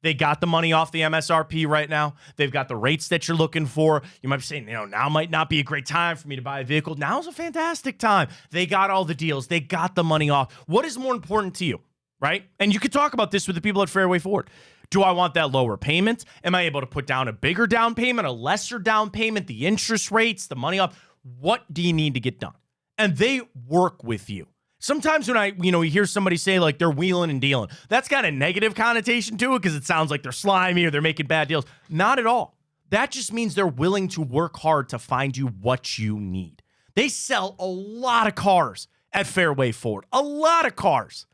They got the money off the MSRP right now. They've got the rates that you're looking for. You might be saying, now might not be a great time for me to buy a vehicle. Now's a fantastic time. They got all the deals. They got the money off. What is more important to you, right? And you could talk about this with the people at Fairway Ford. Do I want that lower payment? Am I able to put down a bigger down payment, a lesser down payment, the interest rates, the money off? What do you need to get done? And they work with you. Sometimes when you hear somebody say like they're wheeling and dealing, that's got a negative connotation to it because it sounds like they're slimy or they're making bad deals. Not at all. That just means they're willing to work hard to find you what you need. They sell a lot of cars at Fairway Ford. A lot of cars.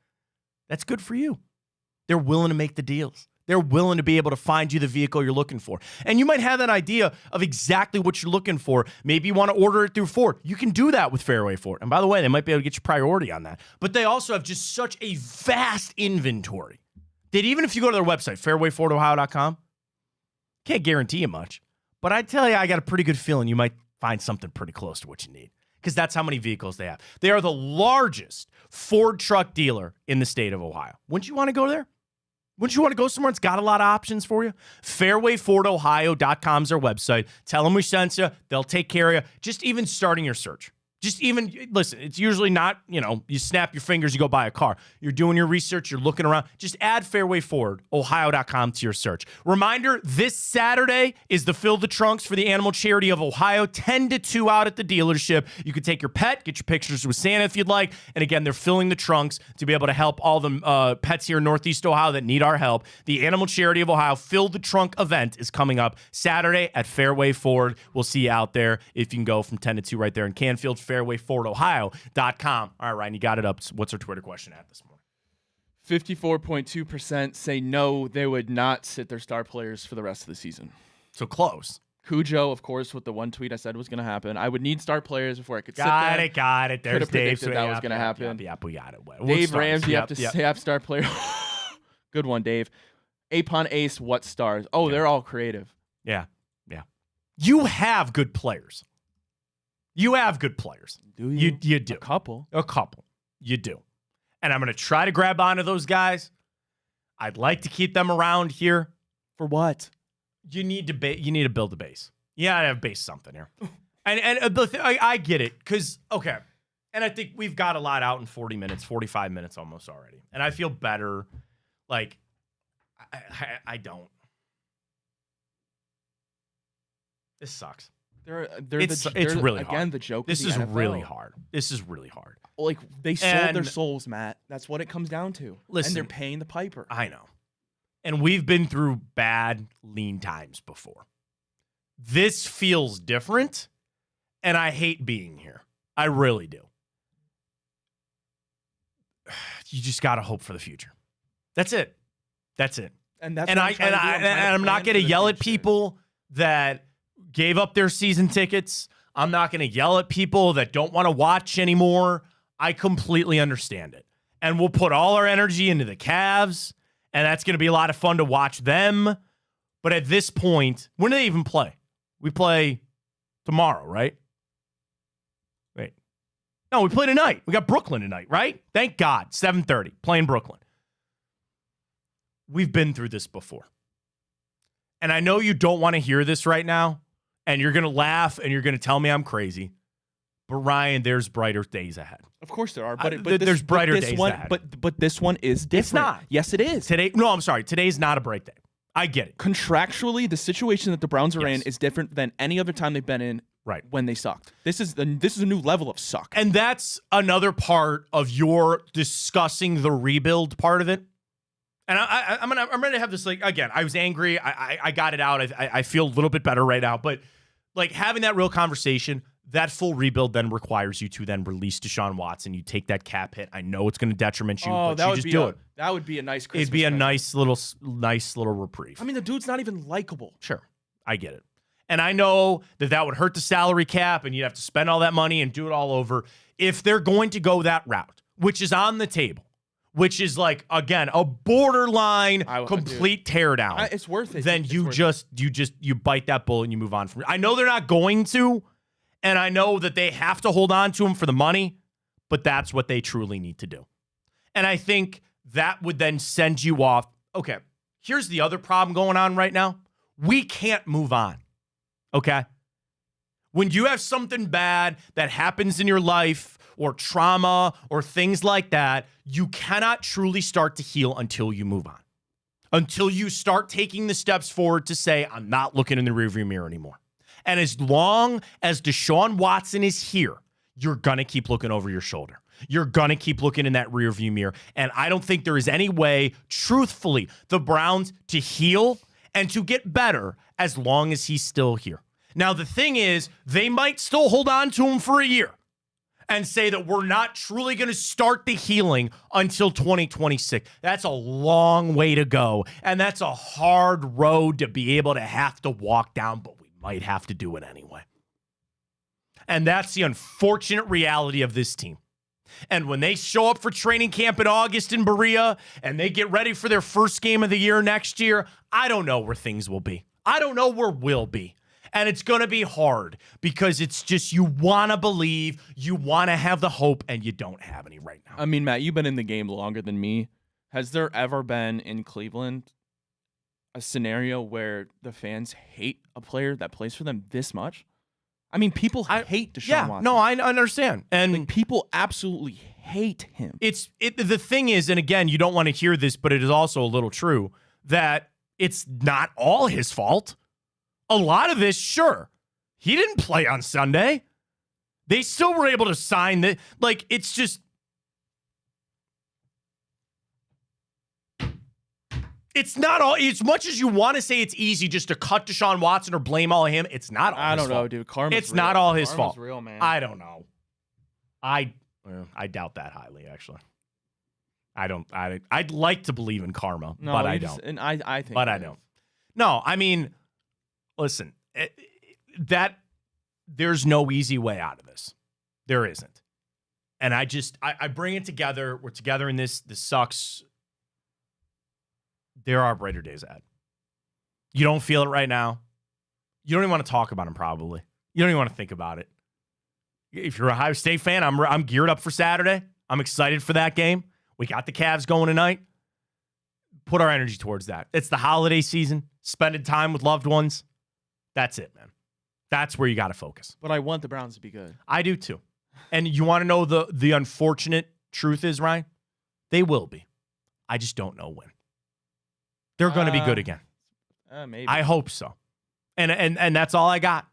That's good for you. They're willing to make the deals. They're willing to be able to find you the vehicle you're looking for. And you might have that idea of exactly what you're looking for. Maybe you want to order it through Ford. You can do that with Fairway Ford. And by the way, they might be able to get you priority on that. But they also have just such a vast inventory that even if you go to their website, fairwayfordohio.com, can't guarantee you much. But I tell you, I got a pretty good feeling you might find something pretty close to what you need. because that's how many vehicles they have. They are the largest Ford truck dealer in the state of Ohio. Wouldn't you want to go there? Wouldn't you want to go somewhere that's got a lot of options for you? FairwayFordOhio.com is their website. Tell them we sent you. They'll take care of you. Just even starting your search. Listen, it's usually not, you snap your fingers, you go buy a car. You're doing your research, you're looking around. Just add FairwayFordOhio.com to your search. Reminder, this Saturday is the Fill the Trunks for the Animal Charity of Ohio, 10 to 2 out at the dealership. You can take your pet, get your pictures with Santa if you'd like. And again, they're filling the trunks to be able to help all the pets here in Northeast Ohio that need our help. The Animal Charity of Ohio Fill the Trunk event is coming up Saturday at Fairway Ford. We'll see you out there if you can go from 10 to 2 right there in Canfield. FairwayFordOhio.com. All right, Ryan, you got it up. What's our Twitter question at this morning? 54.2% say no, they would not sit their star players for the rest of the season. So close. Cujo, of course, with the one tweet I said was going to happen. I would need star players before I could sit there. Got it. There's Dave. That was going to happen. Yep, we got it. Dave Ramsey, have to have star player. Good one, Dave. Apon Ace, what stars? Oh, they're all creative. Yeah. You have good players. You have good players. Do you? You do. A couple. You do. And I'm going to try to grab onto those guys. I'd like to keep them around here. For what? You need to build a base. You got to have base something here. and I get it. Because, okay. And I think we've got a lot out in 40 minutes, 45 minutes almost already. And I feel better. Like, I don't. This sucks. It's really hard. Again, the joke. This is really hard. This is really hard. Like, they sold their souls, Matt. That's what it comes down to. Listen, and they're paying the piper. I know. And we've been through bad, lean times before. This feels different, and I hate being here. I really do. You just got to hope for the future. That's it. And that's I'm not going to yell at people that gave up their season tickets. I'm not going to yell at people that don't want to watch anymore. I completely understand it. And we'll put all our energy into the Cavs, and that's going to be a lot of fun to watch them. But at this point, when do they even play? We play tomorrow, right? Wait. No, we play tonight. We got Brooklyn tonight, right? Thank God. 7:30, playing Brooklyn. We've been through this before. And I know you don't want to hear this right now, and you're going to laugh, and you're going to tell me I'm crazy. But, Ryan, there's brighter days ahead. Of course there are. There's brighter days ahead. But this one is different. It's not. Yes, it is. I'm sorry. Today's not a break day. I get it. Contractually, the situation that the Browns are in is different than any other time they've been in when they sucked. This is a new level of suck. And that's another part of your discussing the rebuild part of it. And I'm ready to have this, like, again, I was angry. I got it out. I feel a little bit better right now. But, like, having that real conversation, that full rebuild then requires you to then release Deshaun Watson. You take that cap hit. I know it's going to detriment you, but you just do it. That would be a nice Christmas It'd be a present. nice little reprieve. I mean, the dude's not even likable. Sure. I get it. And I know that would hurt the salary cap, and you'd have to spend all that money and do it all over. If they're going to go that route, which is on the table, which is, like, again, a borderline complete teardown. It's worth it. Then you bite that bullet and you move on from it. I know they're not going to, and I know that they have to hold on to him for the money, but that's what they truly need to do. And I think that would then send you off. Okay, here's the other problem going on right now. We can't move on. Okay? When you have something bad that happens in your life, or trauma, or things like that, you cannot truly start to heal until you move on. Until you start taking the steps forward to say, I'm not looking in the rearview mirror anymore. And as long as Deshaun Watson is here, you're going to keep looking over your shoulder. You're going to keep looking in that rearview mirror. And I don't think there is any way, truthfully, the Browns to heal and to get better as long as he's still here. Now, the thing is, they might still hold on to him for a year and say that we're not truly going to start the healing until 2026. That's a long way to go, and that's a hard road to be able to have to walk down, but we might have to do it anyway. And that's the unfortunate reality of this team. And when they show up for training camp in August in Berea and they get ready for their first game of the year next year, I don't know where things will be. I don't know where we'll be. And it's going to be hard because it's just you want to believe, you want to have the hope, and you don't have any right now. I mean, Matt, you've been in the game longer than me. Has there ever been in Cleveland a scenario where the fans hate a player that plays for them this much? I mean, people hate Deshaun Watson. No, I understand. And like, people absolutely hate him. The thing is, and again, you don't want to hear this, but it is also a little true, that it's not all his fault. A lot of this, sure. He didn't play on Sunday. They still were able to sign the, like, it's just, it's not all, as much as you want to say it's easy just to cut Deshaun Watson or blame all of him, it's not all his fault. I don't know, dude. Karma's it's real. not all his Karma's fault. Real, man. I don't know. I doubt that highly, actually. I'd like to believe in karma, but I don't. And I think, but I don't. No, I mean, listen, that there's no easy way out of this. There isn't. And I bring it together. We're together in this. This sucks. There are brighter days ahead. You don't feel it right now. You don't even want to talk about him, probably. You don't even want to think about it. If you're a Ohio State fan, I'm geared up for Saturday. I'm excited for that game. We got the Cavs going tonight. Put our energy towards that. It's the holiday season. Spending time with loved ones. That's it, man. That's where you got to focus. But I want the Browns to be good. I do too. And you want to know the unfortunate truth is, Ryan? They will be. I just don't know when. They're going to be good again. Maybe. I hope so. And that's all I got.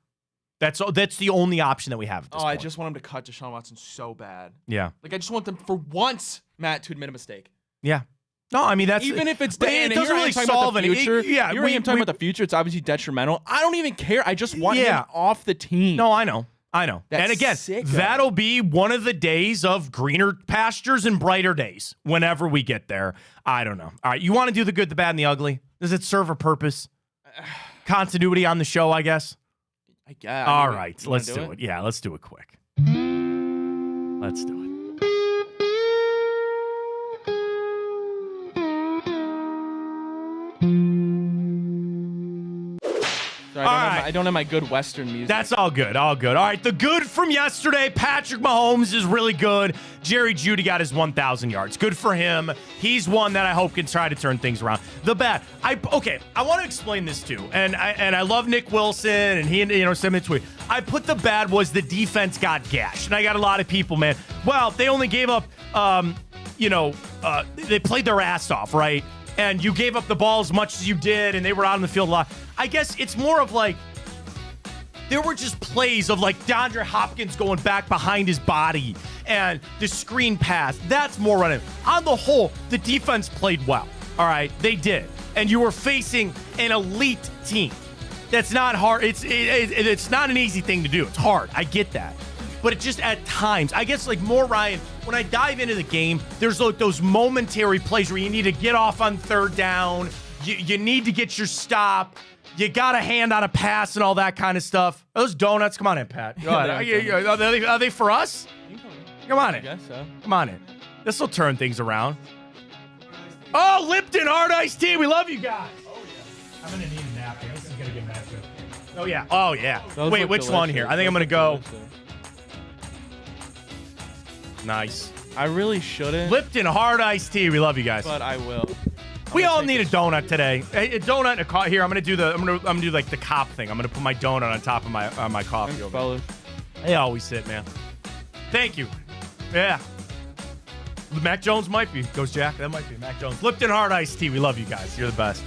That's the only option that we have at this point. I just want them to cut Deshaun Watson so bad. Yeah. Like, I just want them for once, Matt, to admit a mistake. Yeah. No, I mean, that's... Even if it's... It doesn't really solve the future. Yeah. You're talking about the future. It's obviously detrimental. I don't even care. I just want him off the team. No, I know. That's and again, sick, that'll be one of the days of greener pastures and brighter days whenever we get there. I don't know. All right, you want to do the good, the bad, and the ugly? Does it serve a purpose? Continuity on the show, I guess? I guess. All right, let's do it. Yeah, let's do it quick. Let's do it. I don't have my good Western music. That's all good. All good. All right. The good from yesterday, Patrick Mahomes is really good. Jerry Jeudy got his 1,000 yards. Good for him. He's one that I hope can try to turn things around. The bad. I want to explain this too. And I love Nick Wilson, and he sent me a tweet. I put the bad was the defense got gashed. And I got a lot of people, man. Well, they only gave up, they played their ass off, right? And you gave up the ball as much as you did, and they were out on the field a lot. I guess it's more of like, there were just plays of like DeAndre Hopkins going back behind his body and the screen pass. That's more running. On the whole, the defense played well. All right, they did. And you were facing an elite team. That's not hard. It's not an easy thing to do. It's hard. I get that. But it just at times, I guess like more, Ryan, when I dive into the game, there's like those momentary plays where you need to get off on third down. You need to get your stop. You got a hand on a pass and all that kind of stuff. Those donuts, come on in, Pat. Go ahead. Are they for us? Come on in. I guess so. Come on in. This will turn things around. Oh, Lipton Hard Iced Tea. We love you guys. Oh, yeah. I'm going to need a napkin. This is going to get mad too. Oh, yeah. Oh, yeah. Those Wait, which delicious. one here? I think I'm going to go. Nice. I really shouldn't. Lipton Hard Iced Tea. We love you guys. But I will. We all need a donut today. A donut and a coffee. Here, I'm gonna do like the cop thing. I'm gonna put my donut on top of my coffee over there. They always sit, man. Thank you. Yeah. Mac Jones might be. Goes Jack. That might be Mac Jones. Lipton Hard Iced Tea. We love you guys. You're the best.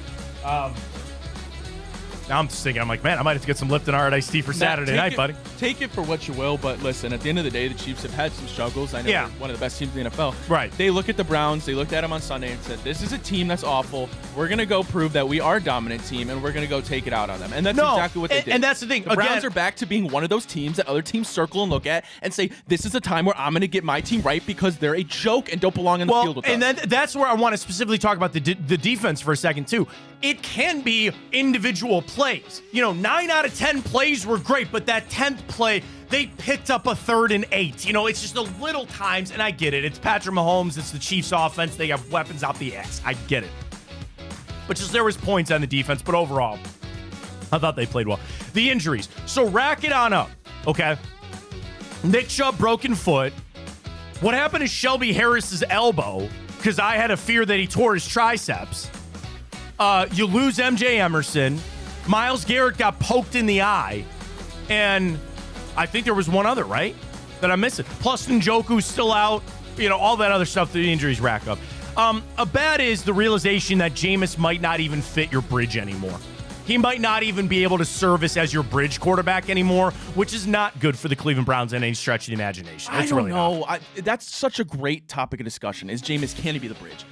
Now I'm just thinking, I'm like, man, I might have to get some Lipton Hard Iced Tea for Saturday night, buddy. Take it for what you will, but listen, at the end of the day, the Chiefs have had some struggles. I know they're one of the best teams in the NFL. Right. They look at the Browns, they looked at them on Sunday and said, this is a team that's awful. We're going to go prove that we are a dominant team, and we're going to go take it out on them. And that's exactly what they did. And that's the thing. The Browns are back to being one of those teams that other teams circle and look at and say, this is a time where I'm going to get my team right because they're a joke and don't belong in the field with us. And then that's where I want to specifically talk about the defense for a second, too. It can be individual plays. 9 out of 10 plays were great, but that 10th play, they picked up a 3rd and 8. It's just the little times, and I get it. It's Patrick Mahomes. It's the Chiefs' offense. They have weapons out the ass. I get it. But just there was points on the defense, but overall, I thought they played well. The injuries. So rack it on up, okay? Nick Chubb, broken foot. What happened to Shelby Harris's elbow? Because I had a fear that he tore his triceps. You lose MJ Emerson. Myles Garrett got poked in the eye. And I think there was one other, right? That I'm missing. Plus Njoku's still out. All that other stuff, the injuries rack up. A bad is the realization that Jameis might not even fit your bridge anymore. He might not even be able to service as your bridge quarterback anymore, which is not good for the Cleveland Browns in any stretch of the imagination. I don't know. That's such a great topic of discussion. Is Jameis, can he be the bridge?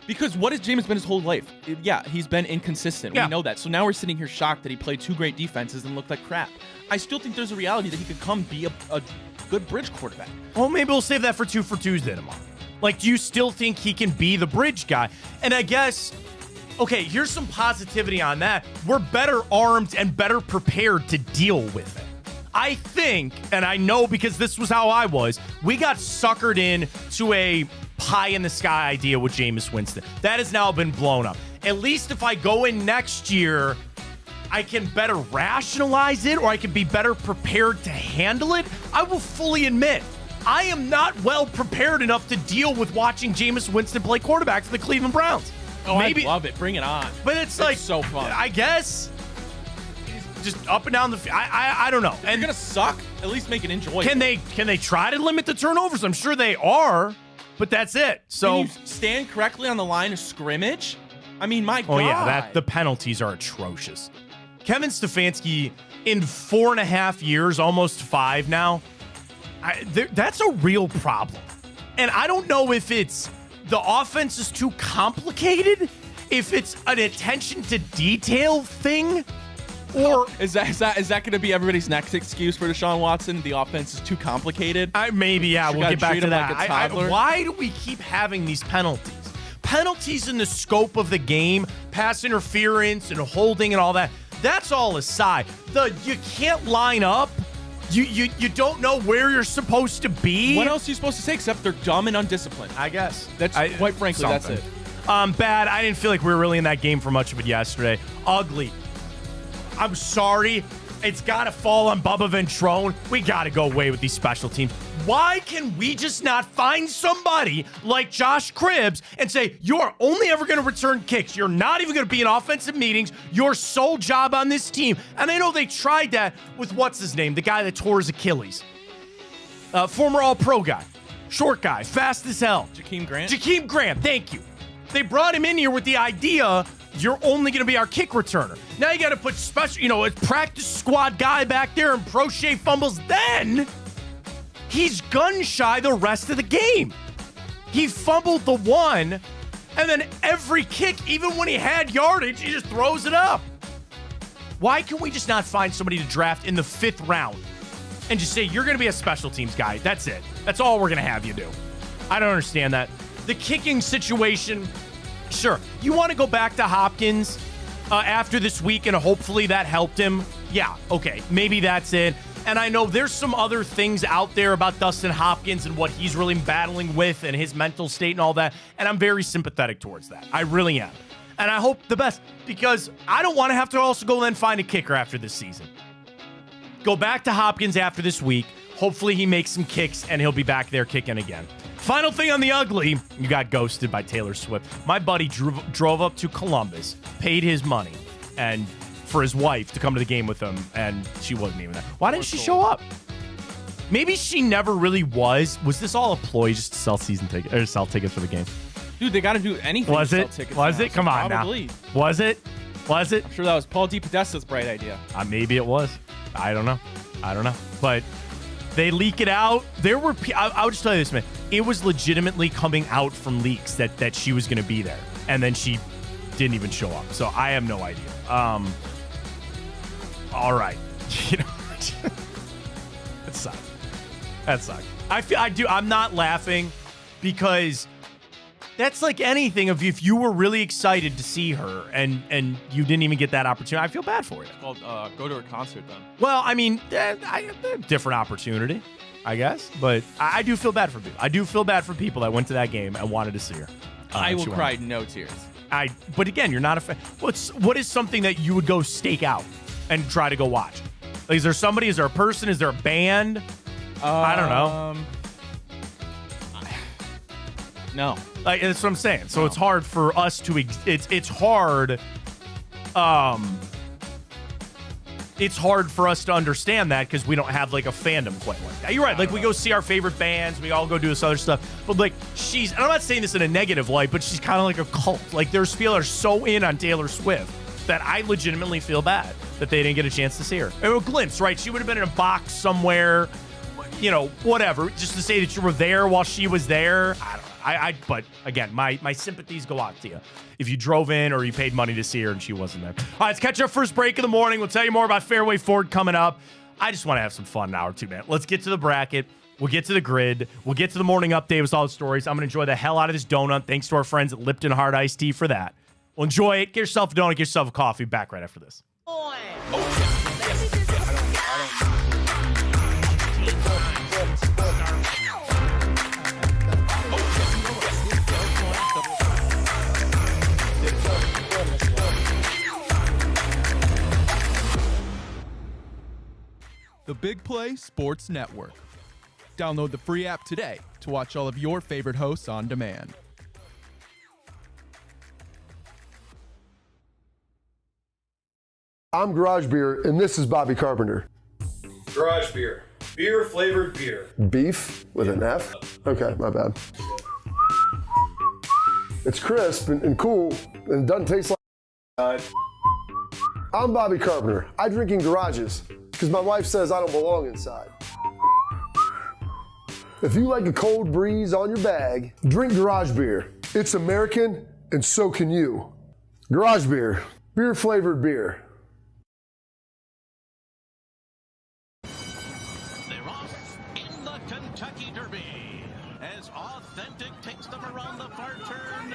Because what has Jameis been his whole life? Yeah, he's been inconsistent. Yeah. We know that. So now we're sitting here shocked that he played 2 great defenses and looked like crap. I still think there's a reality that he could come be a good bridge quarterback. Well, maybe we'll save that for 2 for Tuesday tomorrow. Do you still think he can be the bridge guy? And I guess, okay, here's some positivity on that. We're better armed and better prepared to deal with it. I think, and I know because this was how I was, we got suckered in to a pie-in-the-sky idea with Jameis Winston. That has now been blown up. At least if I go in next year, I can better rationalize it, or I can be better prepared to handle it. I will fully admit, I am not well prepared enough to deal with watching Jameis Winston play quarterback for the Cleveland Browns. Oh, maybe, I love it. Bring it on. But it's like so fun. I guess just up and down the field. I don't know. If you're gonna suck, at least make it enjoyable. Can they try to limit the turnovers? I'm sure they are, but that's it. So can you stand correctly on the line of scrimmage? I mean, my God. Oh yeah, the penalties are atrocious. Kevin Stefanski in 4.5 years, almost 5 now. That's a real problem. And I don't know if it's the offense is too complicated, if it's an attention to detail thing, or is that going to be everybody's next excuse for Deshaun Watson? The offense is too complicated. Maybe, yeah. We'll get back to that. Like a toddler. Why do we keep having these penalties? Penalties in the scope of the game, pass interference and holding and all that. That's all aside. You can't line up. You don't know where you're supposed to be. What else are you supposed to say except they're dumb and undisciplined? I guess. Quite frankly, something. That's it. Bad. I didn't feel like we were really in that game for much of it yesterday. Ugly. I'm sorry. It's got to fall on Bubba Ventrone. We got to go away with these special teams. Why can we just not find somebody like Josh Cribbs and say, you're only ever going to return kicks. You're not even going to be in offensive meetings. Your sole job on this team. And I know they tried that with what's his name? The guy that tore his Achilles. Former All-Pro guy. Short guy. Fast as hell. Jakeem Grant? Jakeem Grant. Thank you. They brought him in here with the idea you're only going to be our kick returner. Now you got to put special, a practice squad guy back there and Prochet fumbles. Then he's gun shy the rest of the game. He fumbled the one, and then every kick, even when he had yardage, he just throws it up. Why can we just not find somebody to draft in the 5th round and just say, you're going to be a special teams guy? That's it. That's all we're going to have you do. I don't understand that. The kicking situation, sure. You want to go back to Hopkins after this week and hopefully that helped him? Yeah, okay. Maybe that's it. And I know there's some other things out there about Dustin Hopkins and what he's really battling with and his mental state and all that. And I'm very sympathetic towards that. I really am. And I hope the best because I don't want to have to also go then find a kicker after this season. Go back to Hopkins after this week. Hopefully he makes some kicks and he'll be back there kicking again. Final thing on the ugly, you got ghosted by Taylor Swift. My buddy drove up to Columbus, paid his money, and for his wife to come to the game with him, and she wasn't even there. Why didn't she show up? Maybe she never really was. Was this all a ploy just to sell season tickets or sell tickets for the game? Dude, they got to do anything. Was to it? Sell tickets was now, it? Come on probably. Now. Was it? Was it? I'm sure that was Paul DePodesta's bright idea. Maybe it was. I don't know. But they leak it out. There were. I'll just tell you this, man. It was legitimately coming out from leaks that she was going to be there, and then she didn't even show up. So I have no idea. All right. That sucked. I'm not laughing because that's like anything. If you were really excited to see her and you didn't even get that opportunity, I feel bad for you. Well, go to a concert then. Well, I mean, different opportunity, I guess. But I do feel bad for people. I do feel bad for people that went to that game and wanted to see her. I will cry no tears. But again, you're not a fan. What is something that you would go stake out? and try to go watch? Like, is there somebody? Is there a person? Is there a band? I don't know. No. Like, that's what I'm saying. So it's hard for us to it's hard it's hard for us to understand that because we don't have like a fandom quite like that. You're right. Like, we go see our favorite bands, we all go do this other stuff. But like, and I'm not saying this in a negative light, but she's kind of like a cult. Like, there's people that are so in on Taylor Swift that I legitimately feel bad that they didn't get a chance to see her. A glimpse, right? She would have been in a box somewhere, you know, whatever, just to say that you were there while she was there. I don't know. But again, my sympathies go out to you if you drove in or you paid money to see her and she wasn't there. All right, let's catch our first break of the morning. We'll tell you more about Fairway Ford coming up. I just want to have some fun in an hour or two, man. Let's get to the bracket. We'll get to the grid. We'll get to the morning update with all the stories. I'm going to enjoy the hell out of this donut. Thanks to our friends at Lipton Hard Iced Tea for that. Well, enjoy it. Get yourself a donut. Get yourself a coffee. Back right after this. The Big Play Sports Network. Download the free app today to watch all of your favorite hosts on demand. I'm Garage Beer, and this is Bobby Carpenter. Garage Beer. Beer-flavored beer. Beef with an F? Okay, my bad. It's crisp and cool, and it doesn't taste like... I'm Bobby Carpenter. I drink in garages, because my wife says I don't belong inside. If you like a cold breeze on your bag, drink Garage Beer. It's American, and so can you. Garage Beer. Beer-flavored beer. Kentucky Derby. As Authentic takes them around the far turn,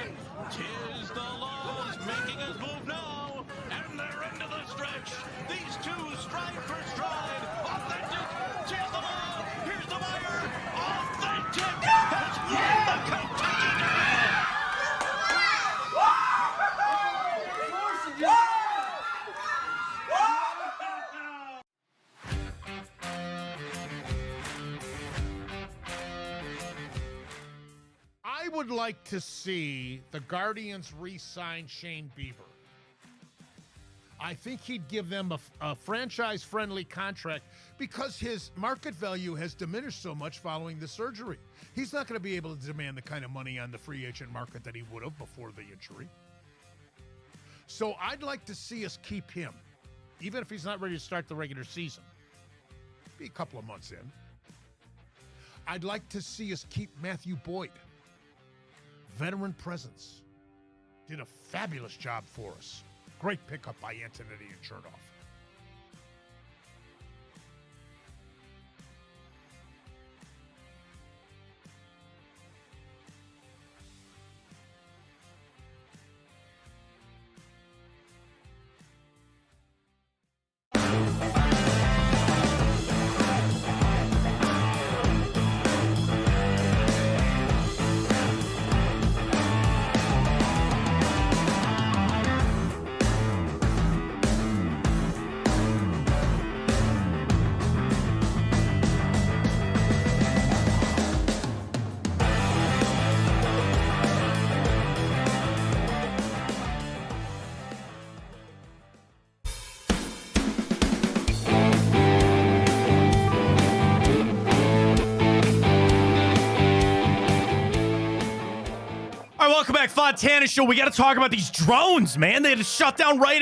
'tis the laws making us move now, and they're into the stretch. These two stride for stride. Authentic, 'tis the law. Here's the wire. Authentic has won the Kentucky I would like to see the Guardians re-sign Shane Bieber. I think he'd give them a franchise-friendly contract because his market value has diminished so much following the surgery. He's not going to be able to demand the kind of money on the free agent market that he would have before the injury. So I'd like to see us keep him, even if he's not ready to start the regular season. Be a couple of months in. I'd like to see us keep Matthew Boyd. Veteran presence. Did a fabulous job for us. Great pickup by Antonetti and Chernoff. Welcome back, Fontana Show. We got to talk about these drones, man. They had to shut down right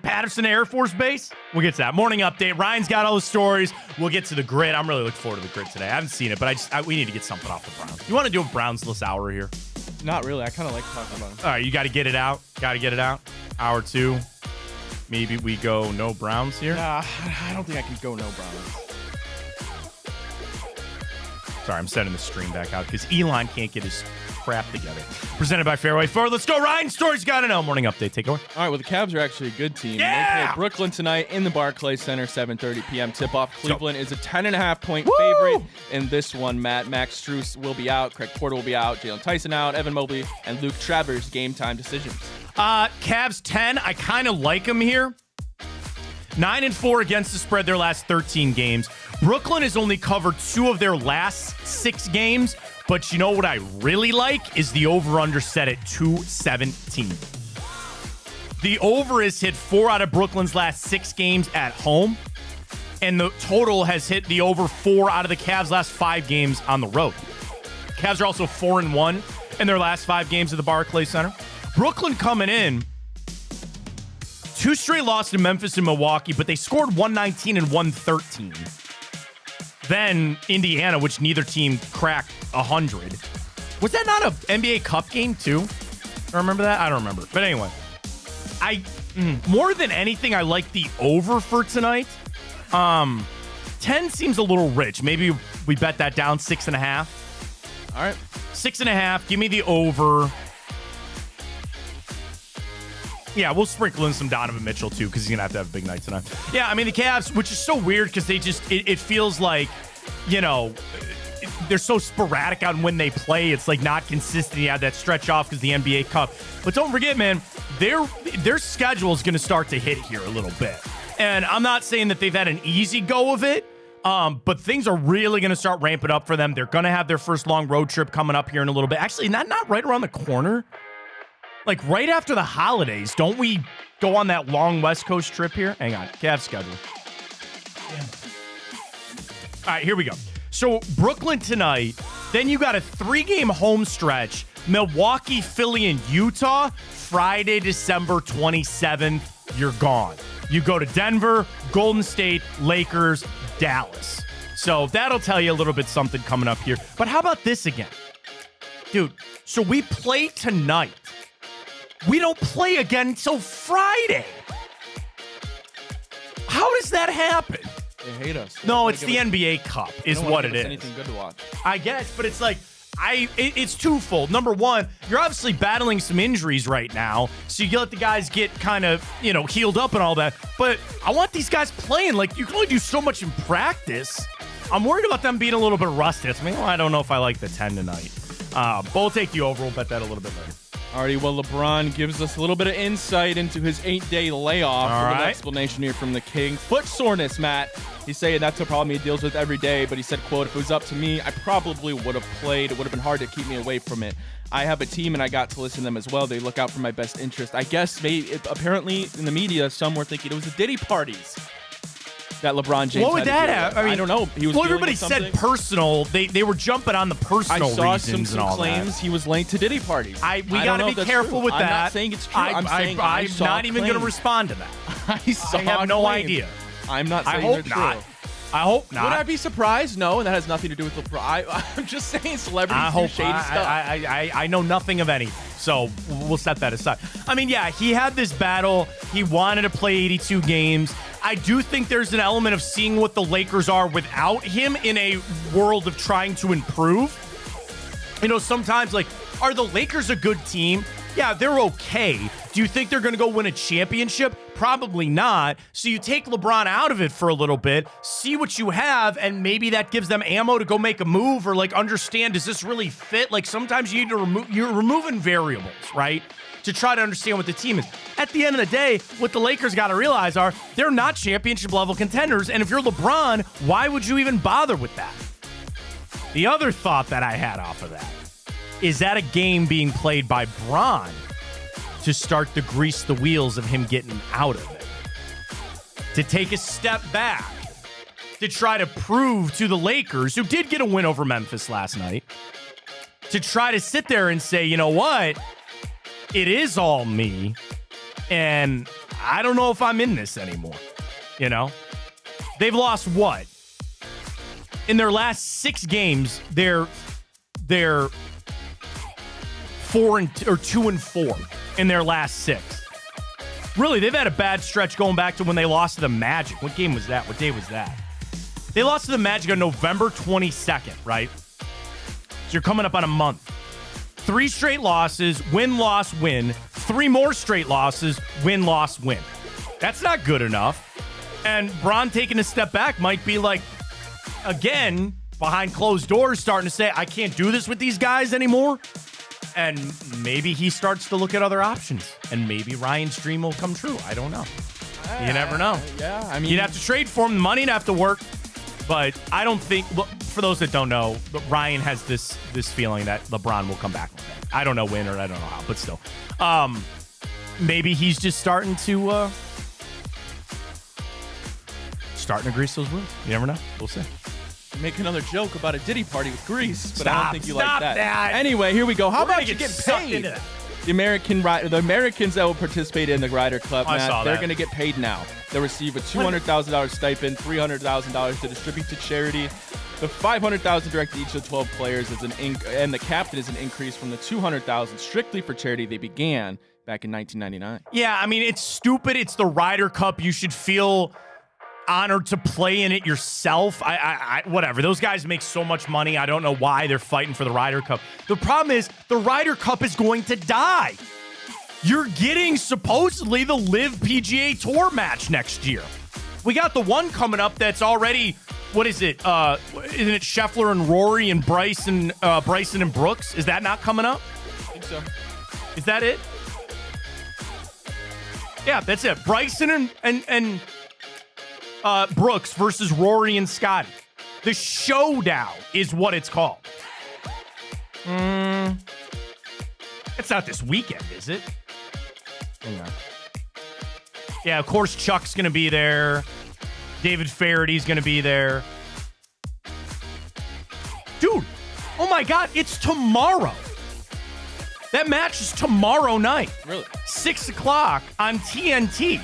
Patterson Air Force Base. We'll get to that. Morning update. Ryan's got all the stories. We'll get to the grid. I'm really looking forward to the grid today. I haven't seen it, but we need to get something off the Browns. You want to do a Brownsless hour here? Not really. I kind of like talking about them. All right, you got to get it out. Hour two. Maybe we go no Browns here. Nah, I don't think I can go no Browns. Sorry, I'm sending the stream back out because Elon can't get his crap together. Presented by Fairway Ford. Let's go, Ryan. Stories got to know. Morning update. Take it away. All right, well, the Cavs are actually a good team. Yeah! They play Brooklyn tonight in the Barclays Center, 7:30 p.m. tip-off. Cleveland is a 10.5-point favorite in this one. Max Strus will be out. Craig Porter will be out. Jalen Tyson out. Evan Mobley and Luke Travers game time decisions. Cavs 10. I kind of like them here. 9-4 against the spread their last 13 games. Brooklyn has only covered 2 of their last 6 games, but you know what I really like is the over-under set at 217. The over has hit 4 out of Brooklyn's last 6 games at home, and the total has hit the over 4 out of the Cavs' last 5 games on the road. Cavs are also 4-1 in their last 5 games at the Barclays Center. Brooklyn coming in, 2 straight losses to Memphis and Milwaukee, but they scored 119 and 113. Then Indiana, which neither team cracked 100. Was that not an NBA Cup game too? I remember that? I don't remember. But anyway, more than anything, I like the over for tonight. 10 seems a little rich. Maybe we bet that down 6.5. All right. 6.5. Give me the over. Yeah, we'll sprinkle in some Donovan Mitchell, too, because he's going to have a big night tonight. Yeah, I mean, the Cavs, which is so weird because they just, it feels like, you know, they're so sporadic on when they play. It's like not consistent. You have that stretch off because the NBA Cup. But don't forget, man, their schedule is going to start to hit here a little bit. And I'm not saying that they've had an easy go of it, but things are really going to start ramping up for them. They're going to have their first long road trip coming up here in a little bit. Actually, not right around the corner. Like right after the holidays, don't we go on that long West Coast trip here? Hang on, Cavs schedule. All right, here we go. So Brooklyn tonight, then you got a 3-game home stretch. Milwaukee, Philly, and Utah. Friday, December 27th, you're gone. You go to Denver, Golden State, Lakers, Dallas. So that'll tell you a little bit something coming up here. But how about this again? Dude, so we play tonight. We don't play again until Friday. How does that happen? They hate us. No, it's the NBA Cup is what it is. Anything good to watch? I guess, but it's like it's twofold. Number one, you're obviously battling some injuries right now, so you let the guys get kind of healed up and all that. But I want these guys playing. Like you can only do so much in practice. I'm worried about them being a little bit rusty. I don't know if I like the 10 tonight. But we'll take the over. We'll bet that a little bit later. Alrighty, well, LeBron gives us a little bit of insight into his 8-day layoff. All right. Explanation here from the King. Foot soreness, Matt. He's saying that's a problem he deals with every day, but he said, quote, if it was up to me, I probably would have played. It would have been hard to keep me away from it. I have a team, and I got to listen to them as well. They look out for my best interest. I guess apparently in the media, some were thinking it was the Diddy parties that LeBron James What would that have? I don't know. He was everybody said personal. They were jumping on the personal reasons and all claims that. He was linked to Diddy parties. We got to be careful with that. I'm not saying it's true. I'm not even going to respond to that. I have no idea. I'm not saying they're true. I hope not. Would I be surprised? No, and that has nothing to do with LeBron. I'm just saying celebrities do shady stuff. I know nothing of anything, so we'll set that aside. I mean, yeah, he had this battle. He wanted to play 82 games. I do think there's an element of seeing what the Lakers are without him in a world of trying to improve. Sometimes, like, are the Lakers a good team? Yeah, they're okay. Do you think they're going to go win a championship? Probably not. So you take LeBron out of it for a little bit, see what you have, and maybe that gives them ammo to go make a move or, like, understand, does this really fit? Like, sometimes you need to you're removing variables, right? To try to understand what the team is. At the end of the day, what the Lakers got to realize are they're not championship-level contenders, and if you're LeBron, why would you even bother with that? The other thought that I had off of that is that a game being played by Bron to start to grease the wheels of him getting out of it. To take a step back, to try to prove to the Lakers, who did get a win over Memphis last night, to try to sit there and say, you know what? It is all me, and I don't know if I'm in this anymore. They've lost what? In their last 6 games, they're 2-4 in their last 6. Really, they've had a bad stretch going back to when they lost to the Magic. What game was that? What day was that? They lost to the Magic on November 22nd, right? So you're coming up on a month. 3 straight losses, win, loss, win. 3 more straight losses, win, loss, win. That's not good enough. And Bron taking a step back might be like, again, behind closed doors, starting to say, I can't do this with these guys anymore. And maybe he starts to look at other options. And maybe Ryan's dream will come true. I don't know. You never know. Yeah, I mean, you'd have to trade for him. The money'd have to work. But I don't think, for those that don't know, Ryan has this feeling that LeBron will come back one day. I don't know when or I don't know how, but still. Maybe he's just starting to grease those wheels. You never know. We'll see. Make another joke about a Diddy party with Grease, but I don't think you like that. That. Anyway, here we go. How about you get get sucked paid? into that? The Americans that will participate in the Ryder Cup, I saw they're that. going to get paid now. They'll receive a $200,000 stipend, $300,000 to distribute to charity. The $500,000 directed to each of the 12 players and the captain is an increase from the $200,000 strictly for charity they began back in 1999. Yeah, I mean, it's stupid. It's the Ryder Cup. You should feel honored to play in it yourself. Whatever. Those guys make so much money. I don't know why they're fighting for the Ryder Cup. The problem is the Ryder Cup is going to die. You're getting supposedly the Live PGA Tour match next year. We got the one coming up that's already, what is it? Isn't it Scheffler and Rory and Bryson and Brooks? Is that not coming up? I think so. Is that it? Yeah, that's it. Bryson and Brooks versus Rory and Scotty. The Showdown is what it's called. It's not this weekend, is it? Yeah. Yeah, of course Chuck's going to be there. David Faraday's going to be there. Dude, oh my God, it's tomorrow. That match is tomorrow night. Really? 6 o'clock on TNT.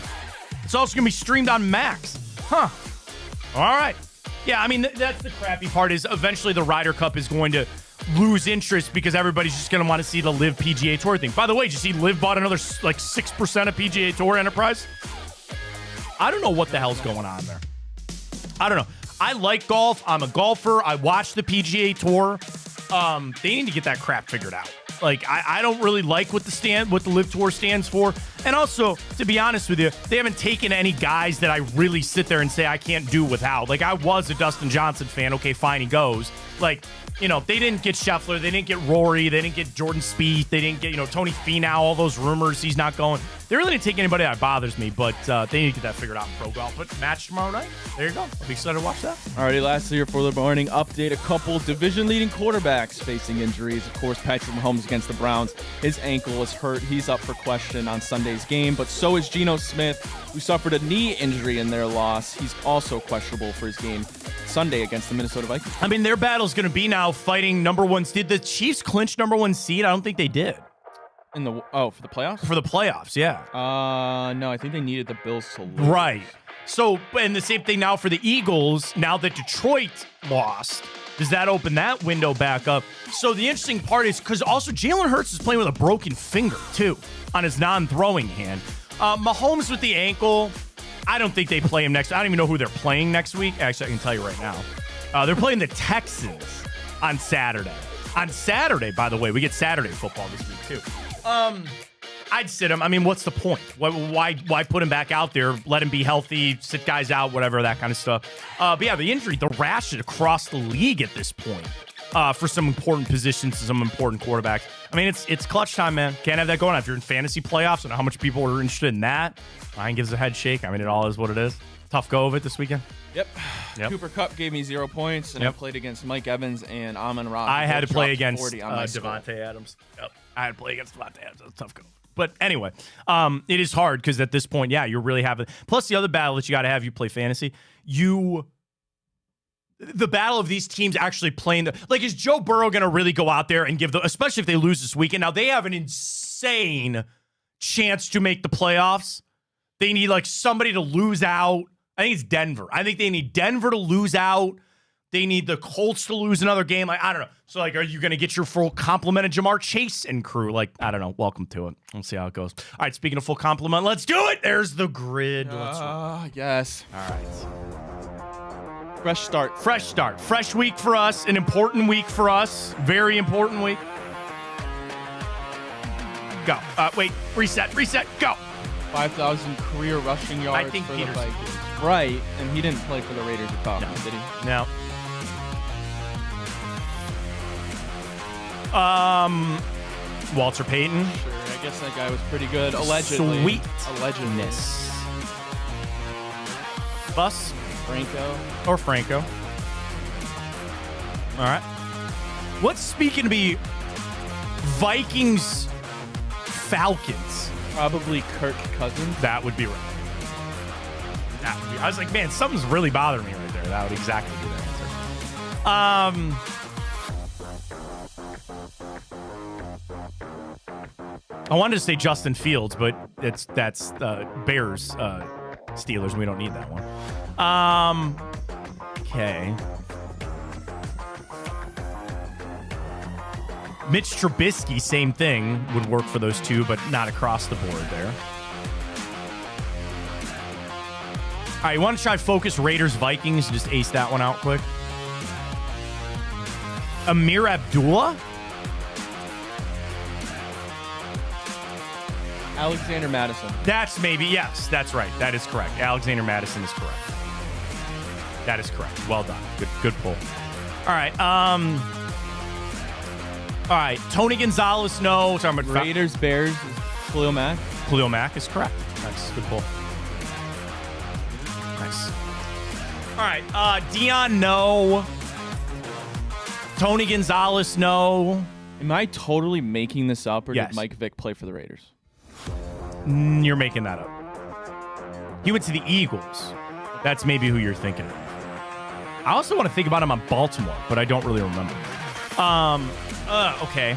It's also going to be streamed on Max. Huh. All right. Yeah, I mean, that's the crappy part is eventually the Ryder Cup is going to lose interest because everybody's just going to want to see the Live PGA Tour thing. By the way, did you see Live bought another 6% of PGA Tour Enterprise? I don't know what the hell's going on there. I don't know. I like golf. I'm a golfer. I watch the PGA Tour. They need to get that crap figured out. Like, I don't really like what the Live Tour stands for. And also, to be honest with you, they haven't taken any guys that I really sit there and say I can't do without. Like, I was a Dustin Johnson fan. Okay, fine, he goes. Like, you know, they didn't get Scheffler. They didn't get Rory. They didn't get Jordan Spieth. They didn't get, Tony Finau, all those rumors he's not going. They really didn't take anybody that bothers me, but they need to get that figured out in pro golf. But match tomorrow night. There you go. I'll be excited to watch that. Alrighty, lastly here for the morning update, a couple division-leading quarterbacks facing injuries. Of course, Patrick Mahomes against the Browns. His ankle is hurt. He's up for question on Sunday's game, but so is Geno Smith, who suffered a knee injury in their loss. He's also questionable for his game Sunday against the Minnesota Vikings. I mean, their battle's going to be now fighting number one. Did the Chiefs clinch number one seed? I don't think they did. For the playoffs? For the playoffs, yeah. No, I think they needed the Bills to lose. Right. So, and the same thing now for the Eagles, now that Detroit lost, does that open that window back up? So the interesting part is, because also Jalen Hurts is playing with a broken finger, too, on his non-throwing hand. Mahomes with the ankle, I don't think they play him next. I don't even know who they're playing next week. Actually, I can tell you right now. They're playing the Texans on Saturday. On Saturday, by the way, we get Saturday football this week, too. I'd sit him. I mean, what's the point? Why put him back out there? Let him be healthy, sit guys out, whatever, that kind of stuff. But yeah, the injury, the rash is across the league at this point for some important positions, some important quarterbacks. I mean, it's clutch time, man. Can't have that going on. If you're in fantasy playoffs, I don't know how much people are interested in that. Ryan gives a head shake. I mean, it all is what it is. Tough go of it this weekend. Yep. Cooper Kupp gave me 0 points, and I played against Mike Evans and Amon-Ra. I had to play against Devontae Adams. Yep. I had to play against Devontae Adams. That's a tough go. But anyway, it is hard because at this point, yeah, you're really having. Plus, the other battle that you got to have, you play fantasy. The battle of these teams actually playing is Joe Burrow going to really go out there and give especially if they lose this weekend? Now they have an insane chance to make the playoffs. They need somebody to lose out. I think it's Denver. I think they need Denver to lose out. They need the Colts to lose another game. I don't know. So, are you going to get your full complement of Jamar Chase and crew? I don't know. Welcome to it. We'll see how it goes. All right, speaking of full complement, let's do it. There's the grid. Yes. All right. Fresh start. Fresh start. Fresh week for us. An important week for us. Very important week. Go. Wait. Reset. Go. 5,000 career rushing yards I think for Peterson. the Vikings. Right, and he didn't play for the Raiders at all, did he? No. Walter Payton. Sure, I guess that guy was pretty good. Allegedly. Sweet. Allegedly. Bus Franco. or Franco. All right. What's speaking to be Vikings Falcons? Probably Kirk Cousins. That would be right. That would be, I was like, man, something's really bothering me right there. That would exactly be the answer. I wanted to say Justin Fields, but that's Bears Steelers. We don't need that one. Okay. Mitch Trubisky, same thing, would work for those two, but not across the board there. All right, you want to try focus Raiders Vikings? Just ace that one out quick. Amir Abdullah? Alexander Madison. That's maybe, yes, that's right. That is correct. Alexander Madison is correct. That is correct. Well done. Good pull. All right. All right. Tony Gonzalez, no. Sorry, Raiders, Bears, Khalil Mack. Khalil Mack is correct. Nice. Good pull. Nice. All right. Dion, no. Tony Gonzalez, no. Am I totally making this up, or Yes. did Mike Vick play for the Raiders? You're making that up. He went to the Eagles. That's maybe who you're thinking of. I also want to think about him on Baltimore, but I don't really remember. Okay.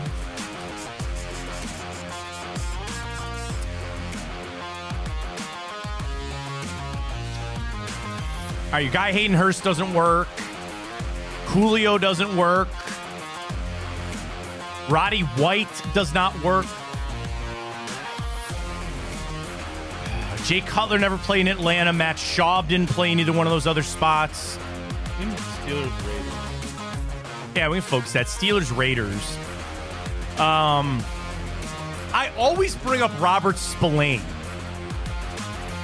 All right, your guy Hayden Hurst doesn't work. Julio doesn't work. Roddy White does not work. Jay Cutler never played in Atlanta. Matt Schaub didn't play in either one of those other spots. Steelers, Raiders. Yeah, we can focus that. Steelers, Raiders. I always bring up Robert Spillane.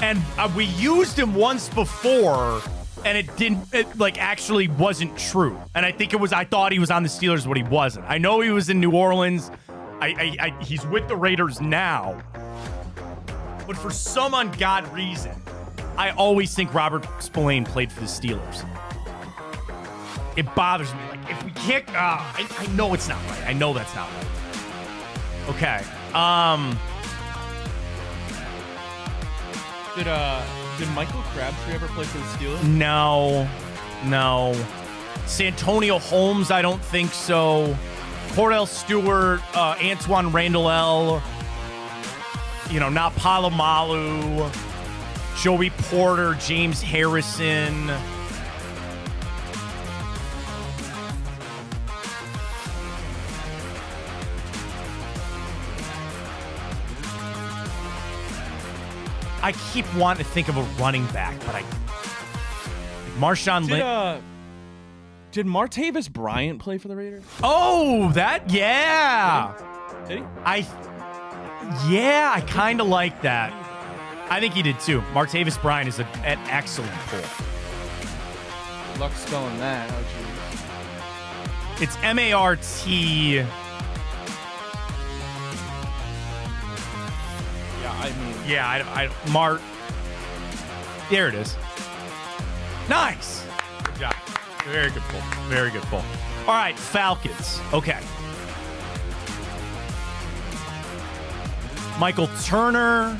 And we used him once before, and it actually wasn't true. And I thought he was on the Steelers, but he wasn't. I know he was in New Orleans. He's with the Raiders now. But for some ungodly reason, I always think Robert Spillane played for the Steelers. It bothers me. Like, if we can't... I know it's not right. I know that's not right. Okay. Did Michael Crabtree ever play for the Steelers? No. Santonio Holmes, I don't think so. Cordell Stewart, Antoine Randall, not Palomalu, Joey Porter, James Harrison. I keep wanting to think of a running back, but Marshawn Lynch. Did Martavis Bryant play for the Raiders? Oh, yeah. Did he? I kind of like that. I think he did too. Martavis Bryant is an excellent pull. Good luck spelling that. It's M-A-R-T. Yeah, Mart. There it is. Nice. Good job. Very good pull. Very good pull. All right, Falcons. Okay. Michael Turner.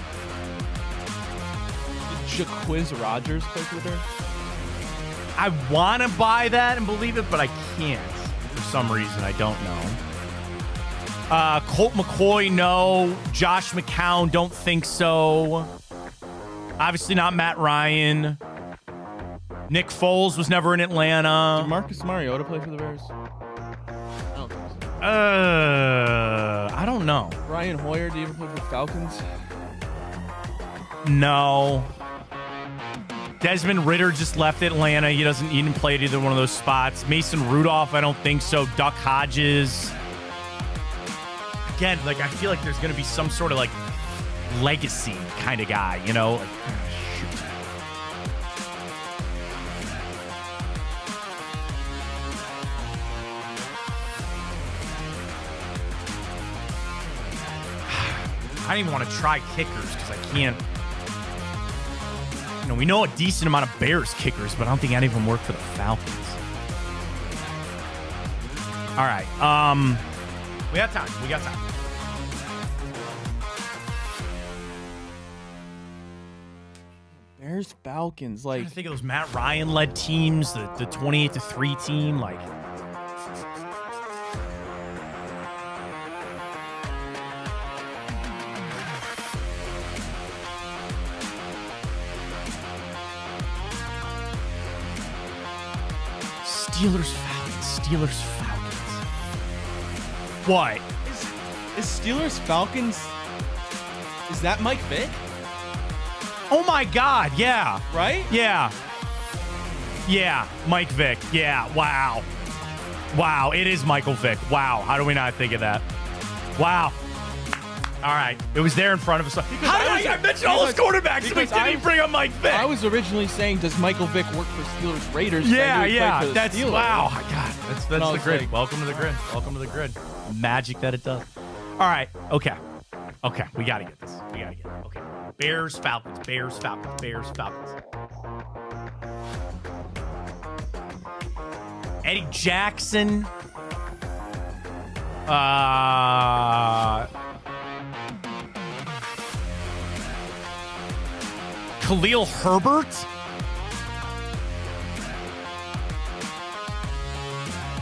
Did Jaquiz Rogers play for the Bears? I want to buy that and believe it, but I can't. For some reason, I don't know. Colt McCoy, no. Josh McCown, don't think so. Obviously not Matt Ryan. Nick Foles was never in Atlanta. Did Marcus Mariota play for the Bears? I don't think so. I don't know. Brian Hoyer, do you ever play for the Falcons? No. Desmond Ridder just left Atlanta. He didn't play at either one of those spots. Mason Rudolph, I don't think so. Duck Hodges. Again, I feel like there's going to be some sort of legacy kind of guy, shoot. I don't even want to try kickers because I can't. we know a decent amount of Bears kickers, but I don't think any of them work for the Falcons. All right. We got time. Bears, Falcons, I think of those Matt Ryan-led teams, the 28-3 team, like. Steelers, Falcons. What? Is Steelers, Falcons, is that Mike Vick? Oh my God, yeah. Right? Yeah. Yeah, Mike Vick. Yeah, wow. Wow, it is Michael Vick. Wow, how do we not think of that? Wow. All right, it was there in front of us. How did I mention all those quarterbacks and we didn't even bring up Mike Vick? I was originally saying, does Michael Vick work for Steelers Raiders? Yeah. That's Steelers. wow. God, that's the grid. Like, Welcome to the grid. Magic that it does. All right. Okay. We gotta get this. Okay. Bears, Falcons. Eddie Jackson. Khalil Herbert.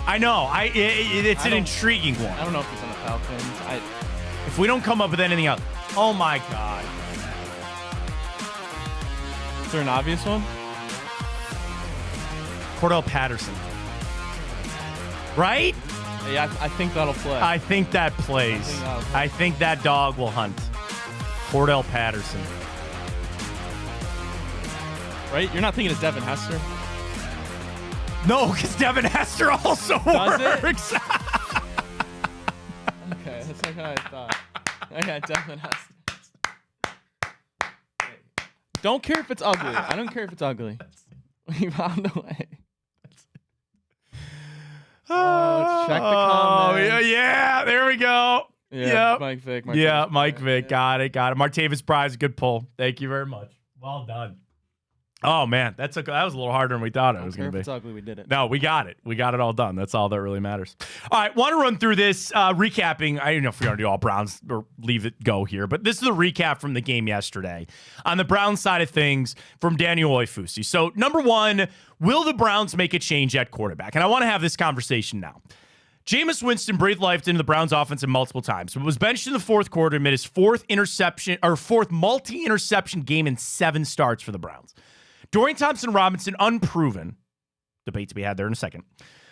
I know. It's an intriguing one. I don't know if he's on the Falcons. If we don't come up with anything else, oh my God. Is there an obvious one? Cordell Patterson. Right? Yeah, I think that'll play. I think that plays. I think that dog will hunt. Cordell Patterson. Right? You're not thinking of Devin Hester? No, because Devin Hester also works. Okay, that's like how I thought. I got Devin Hester. Don't care if it's ugly. I don't care if it's ugly. We found a way. Check the comments. Yeah, there we go. Yeah, yep. Mike Vick. Mike Vick. Got it. Martavis Prize, good pull. Thank you very much. Well done. Oh man, that was a little harder than we thought it was going to be. If it's ugly, we did it. No, we got it. We got it all done. That's all that really matters. All right, want to run through this recapping. I don't know if we're going to do all Browns or leave it go here, but this is a recap from the game yesterday on the Browns side of things from Daniel Oifusi. So, number one, will the Browns make a change at quarterback? And I want to have this conversation now. Jameis Winston breathed life into the Browns offense multiple times, but was benched in the fourth quarter amid his fourth multi-interception game in 7 starts for the Browns. Dorian Thompson-Robinson, unproven. Debate to be had there in a second.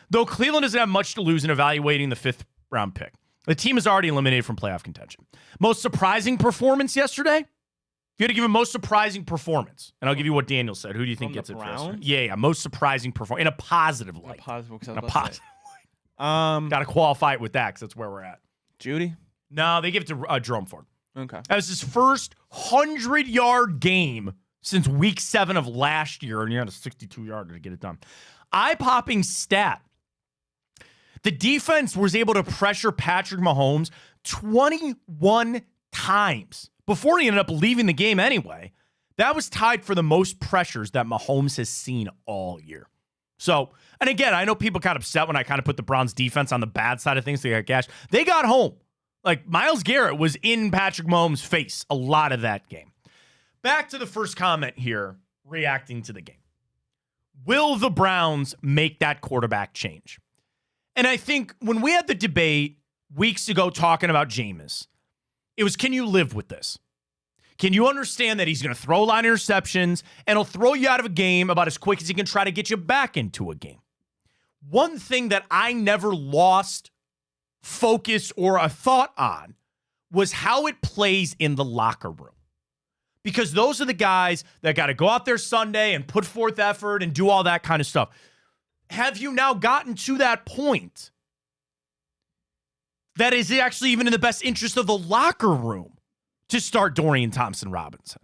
Though Cleveland doesn't have much to lose in evaluating the 5th round pick. The team is already eliminated from playoff contention. Most surprising performance yesterday? If you had to give a most surprising performance, and I'll give you what Daniel said. Who do you think gets it first? Yeah. Most surprising performance in a positive light. In a positive light. Got to qualify it with that because that's where we're at. Judy? No, they give it to Jerome Ford. Okay. That was his first 100-yard game since week 7 of last year, and you had a 62-yarder to get it done. Eye-popping stat. The defense was able to pressure Patrick Mahomes 21 times before he ended up leaving the game anyway. That was tied for the most pressures that Mahomes has seen all year. So, and again, I know people got upset when I kind of put the Browns defense on the bad side of things. They got gashed. They got home. Like, Myles Garrett was in Patrick Mahomes' face a lot of that game. Back to the first comment here, reacting to the game. Will the Browns make that quarterback change? And I think when we had the debate weeks ago talking about Jameis, it was, can you live with this? Can you understand that he's going to throw a lot of interceptions and he'll throw you out of a game about as quick as he can try to get you back into a game? One thing that I never lost focus or a thought on was how it plays in the locker room. Because those are the guys that got to go out there Sunday and put forth effort and do all that kind of stuff. Have you now gotten to that point that is actually even in the best interest of the locker room to start Dorian Thompson-Robinson?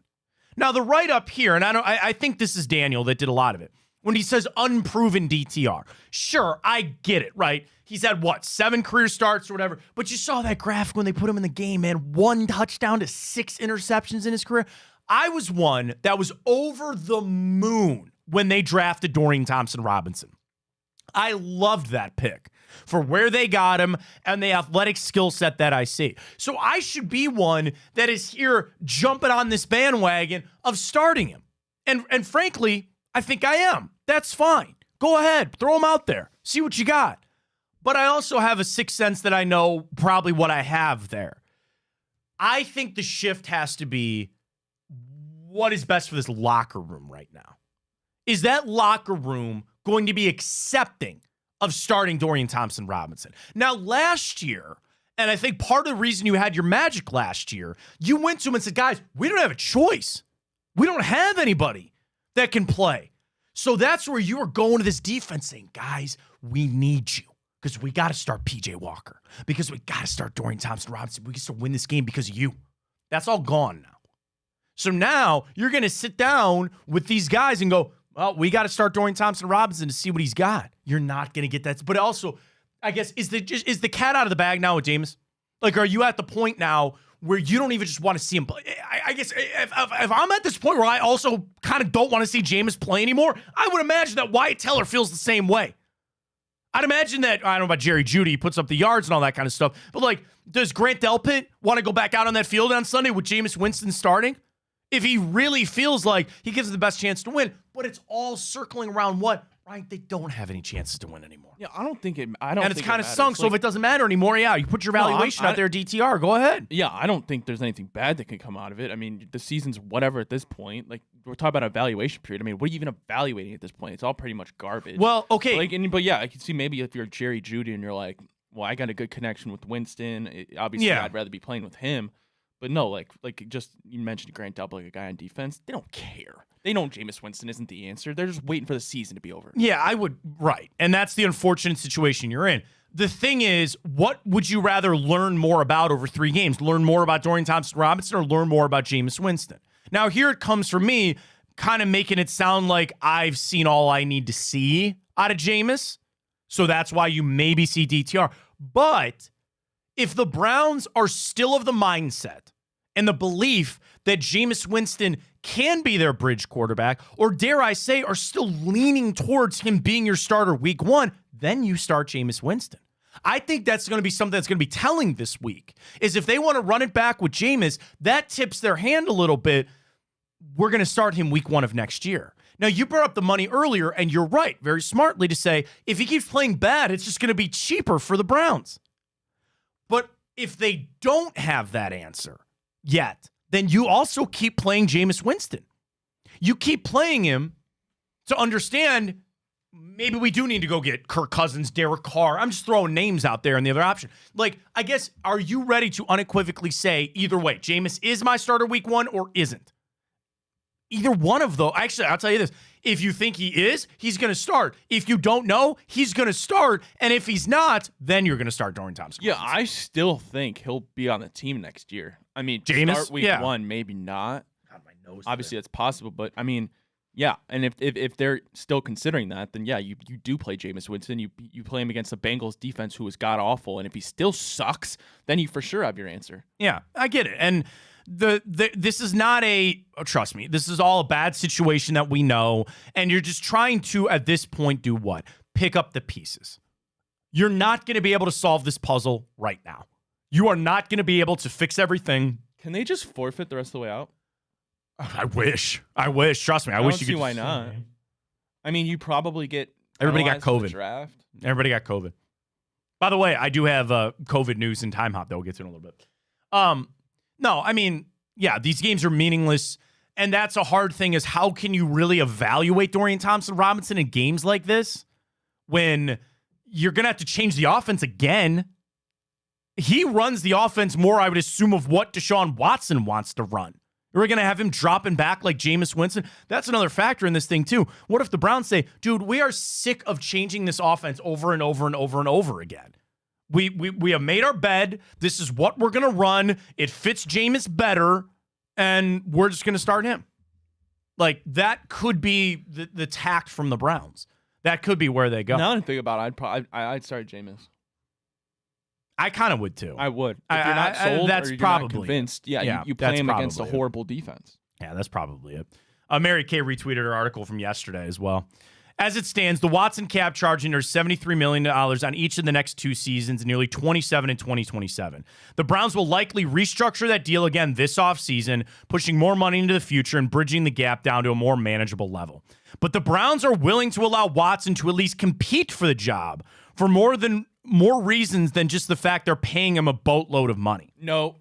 Now, the write-up here, and I think this is Daniel that did a lot of it, when he says unproven DTR. Sure, I get it, right? He's had, 7 career starts or whatever. But you saw that graphic when they put him in the game, man. 1 touchdown to 6 interceptions in his career. I was one that was over the moon when they drafted Dorian Thompson-Robinson. I loved that pick for where they got him and the athletic skill set that I see. So I should be one that is here jumping on this bandwagon of starting him. And frankly, I think I am. That's fine. Go ahead. Throw him out there. See what you got. But I also have a sixth sense that I know probably what I have there. I think the shift has to be what is best for this locker room right now. Is that locker room going to be accepting of starting Dorian Thompson-Robinson? Now, last year, and I think part of the reason you had your magic last year, you went to him and said, guys, we don't have a choice. We don't have anybody that can play. So that's where you were going to this defense saying, guys, we need you because we got to start P.J. Walker, because we got to start Dorian Thompson-Robinson. We can still win this game because of you. That's all gone now. So now you're going to sit down with these guys and go, well, we got to start Dorian Thompson-Robinson to see what he's got. You're not going to get that. But also, I guess, is the cat out of the bag now with Jameis? Like, are you at the point now where you don't even just want to see him play? I guess if I'm at this point where I also kind of don't want to see Jameis play anymore, I would imagine that Wyatt Teller feels the same way. I'd imagine that, I don't know about Jerry Jeudy, he puts up the yards and all that kind of stuff, but like, does Grant Delpit want to go back out on that field on Sunday with Jameis Winston starting? If he really feels like he gives them the best chance to win, but it's all circling around what? Right, they don't have any chances to win anymore. Yeah, I don't think it. And it's kind of sunk. So if it doesn't matter anymore, yeah, you put your valuation out there, DTR. Go ahead. Yeah, I don't think there's anything bad that can come out of it. I mean, the season's whatever at this point. Like, we're talking about evaluation period. I mean, what are you even evaluating at this point? It's all pretty much garbage. Well, okay. But yeah, I can see maybe if you're Jerry Jeudy and you're like, well, I got a good connection with Winston. Obviously, I'd rather be playing with him. But no, like just you mentioned Grant Delpit, like a guy on defense. They don't care. They know Jameis Winston isn't the answer. They're just waiting for the season to be over. Yeah, I would. Right. And that's the unfortunate situation you're in. The thing is, what would you rather learn more about over 3 games? Learn more about Dorian Thompson-Robinson or learn more about Jameis Winston? Now, here it comes for me, kind of making it sound like I've seen all I need to see out of Jameis. So that's why you maybe see DTR. But if the Browns are still of the mindset and the belief that Jameis Winston can be their bridge quarterback, or dare I say, are still leaning towards him being your starter week 1, then you start Jameis Winston. I think that's going to be something that's going to be telling this week, is if they want to run it back with Jameis, that tips their hand a little bit. We're going to start him week 1 of next year. Now, you brought up the money earlier, and you're right, very smartly, to say, if he keeps playing bad, it's just going to be cheaper for the Browns. But if they don't have that answer yet, then you also keep playing Jameis Winston. You keep playing him to understand maybe we do need to go get Kirk Cousins, Derek Carr. I'm just throwing names out there and the other option. Like, I guess, are you ready to unequivocally say either way, Jameis is my starter week 1 or isn't? Either one of those. Actually, I'll tell you this. If you think he is, he's going to start. If you don't know, he's going to start. And if he's not, then you're going to start Dorian Thompson. Yeah, I still think he'll be on the team next year. I mean, Jameis? Start week 1, maybe not. God, my nose. Obviously, that's possible. But, I mean, yeah. And if they're still considering that, then, yeah, you do play Jameis Winston. You play him against the Bengals defense, who is god-awful. And if he still sucks, then you for sure have your answer. Yeah, I get it. And this is not trust me, this is all a bad situation that we know, and you're just trying to, at this point, do what? Pick up the pieces. You're not going to be able to solve this puzzle right now. You are not going to be able to fix everything. Can they just forfeit the rest of the way out? I wish. Trust me, I wish you could. Why not? I mean, you probably get everybody got COVID. Draft. Everybody got COVID. By the way, I do have COVID news and time hop that we'll get to in a little bit. No, I mean, yeah, these games are meaningless, and that's a hard thing is how can you really evaluate Dorian Thompson-Robinson in games like this when you're going to have to change the offense again? He runs the offense more, I would assume, of what Deshaun Watson wants to run. We're going to have him dropping back like Jameis Winston. That's another factor in this thing, too. What if the Browns say, dude, we are sick of changing this offense over and over and over and over again? We have made our bed. This is what we're going to run. It fits Jameis better, and we're just going to start him. Like, that could be the tact from the Browns. That could be where they go. Now that I think about it, I'd start Jameis. I kind of would, too. I would. If you're not sold that's or you're probably not convinced, you play him against a horrible defense. Yeah, that's probably it. Mary Kay retweeted her article from yesterday as well. As it stands, the Watson cap charging her $73 million on each of the next 2 seasons, nearly $27 in 2027. The Browns will likely restructure that deal again this offseason, pushing more money into the future and bridging the gap down to a more manageable level. But the Browns are willing to allow Watson to at least compete for the job for more reasons than just the fact they're paying him a boatload of money. No.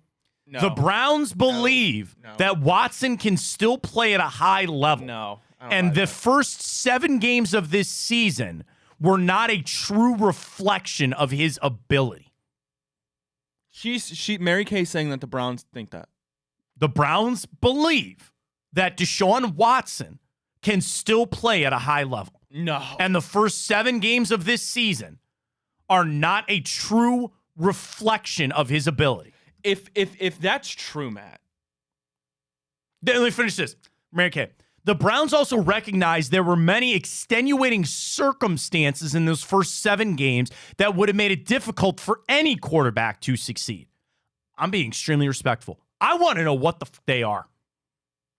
The Browns believe that Watson can still play at a high level. No. And the first 7 games of this season were not a true reflection of his ability. Mary Kay saying that the Browns think that. The Browns believe that Deshaun Watson can still play at a high level. No. And the first 7 games of this season are not a true reflection of his ability. If that's true, Matt. Then let me finish this. Mary Kay. The Browns also recognize there were many extenuating circumstances in those first 7 games that would have made it difficult for any quarterback to succeed. I'm being extremely respectful. I want to know what they are.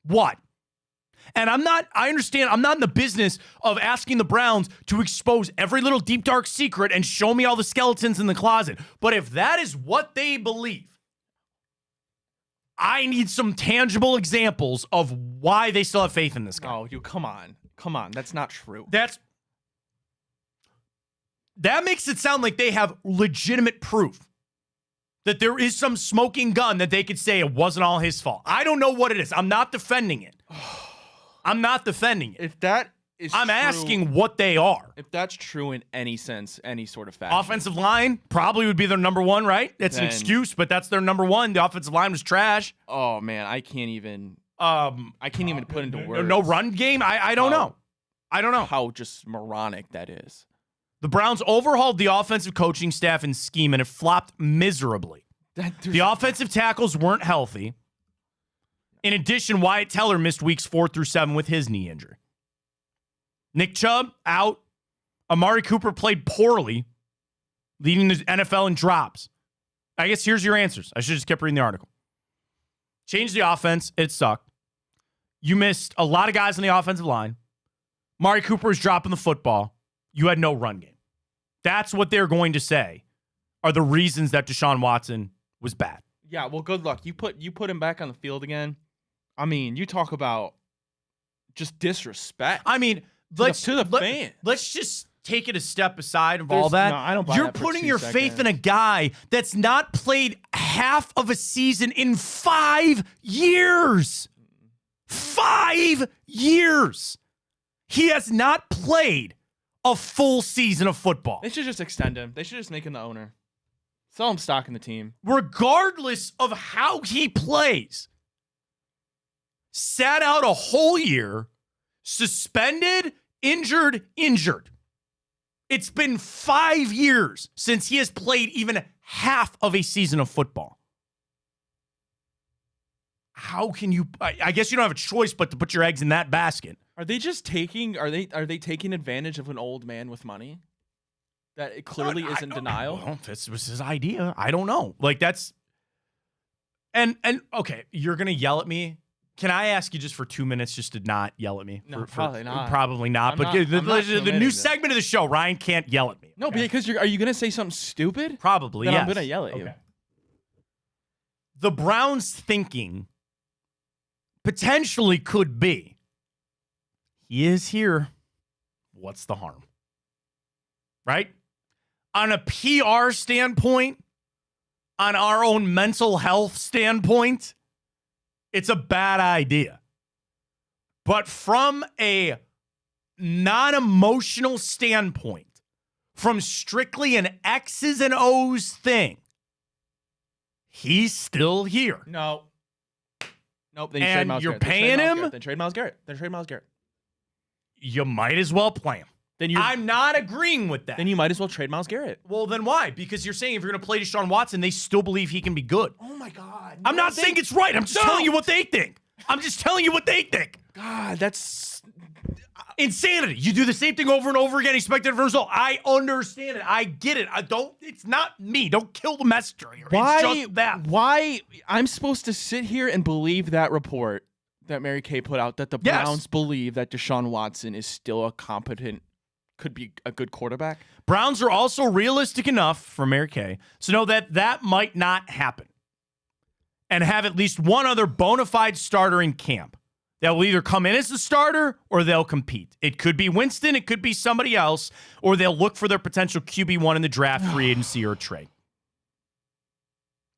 What? And I understand I'm not in the business of asking the Browns to expose every little deep, dark secret and show me all the skeletons in the closet. But if that is what they believe, I need some tangible examples of why they still have faith in this guy. Oh, come on. That's not true. That makes it sound like they have legitimate proof that there is some smoking gun that they could say it wasn't all his fault. I don't know what it is. I'm not defending it. If that is I'm true, asking what they are. If that's true in any sense, any sort of fashion. Offensive line probably would be their number 1, right? It's an excuse, but that's their number 1. The offensive line was trash. Oh man, I can't even put into words. No run game? I don't know. I don't know how just moronic that is. The Browns overhauled the offensive coaching staff and scheme, and it flopped miserably. The offensive tackles weren't healthy. In addition, Wyatt Teller missed weeks 4 through 7 with his knee injury. Nick Chubb, out. Amari Cooper played poorly, leading the NFL in drops. I guess here's your answers. I should have just kept reading the article. Change the offense. It sucked. You missed a lot of guys on the offensive line. Amari Cooper was dropping the football. You had no run game. That's what they're going to say are the reasons that Deshaun Watson was bad. Yeah, well, good luck. You put him back on the field again. I mean, you talk about just disrespect. I mean, to the fans. Let's just take it a step aside of all that. No, I don't buy You're that for putting 2 your faith in a guy that's not played half of a season in 5 years. 5 years. He has not played a full season of football. They should just extend him. They should just make him the owner. Sell him stock in the team. Regardless of how he plays, sat out a whole year, suspended, injured. It's been 5 years since he has played even half of a season of football. How can you? I guess you don't have a choice but to put your eggs in that basket. Are they just taking? Are they taking advantage of an old man with money? That it clearly is in denial. Well, this was his idea. I don't know. Like that's. And okay, you're gonna yell at me. Can I ask you just for 2 minutes just to not yell at me? No, probably not. Probably not. But the new segment of the show, Ryan can't yell at me. No, okay? Because are you going to say something stupid? Probably, then yes. I'm going to yell at you. Okay. The Browns' thinking potentially could be, he is here. What's the harm? Right? On a PR standpoint, on our own mental health standpoint, it's a bad idea. But from a non-emotional standpoint, from strictly an X's and O's thing, he's still here. Nope. Then and you're paying him? Then trade Myles Garrett. You might as well play him. I'm not agreeing with that. Then you might as well trade Myles Garrett. Well, then why? Because you're saying if you're going to play Deshaun Watson, they still believe he can be good. Oh, my God. I'm not saying it's right. I'm just telling you what they think. God, that's insanity. You do the same thing over and over again, expect a different result. I understand it. I get it. It's not me. Don't kill the messenger here. It's just that. Why I'm supposed to sit here and believe that report that Mary Kay put out that the Browns believe that Deshaun Watson is still a competent, could be a good quarterback? Browns are also realistic enough for Mary Kay to know that that might not happen and have at least one other bona fide starter in camp that will either come in as the starter or they'll compete. It could be Winston, it could be somebody else, or they'll look for their potential QB1 in the draft, free agency, or trade.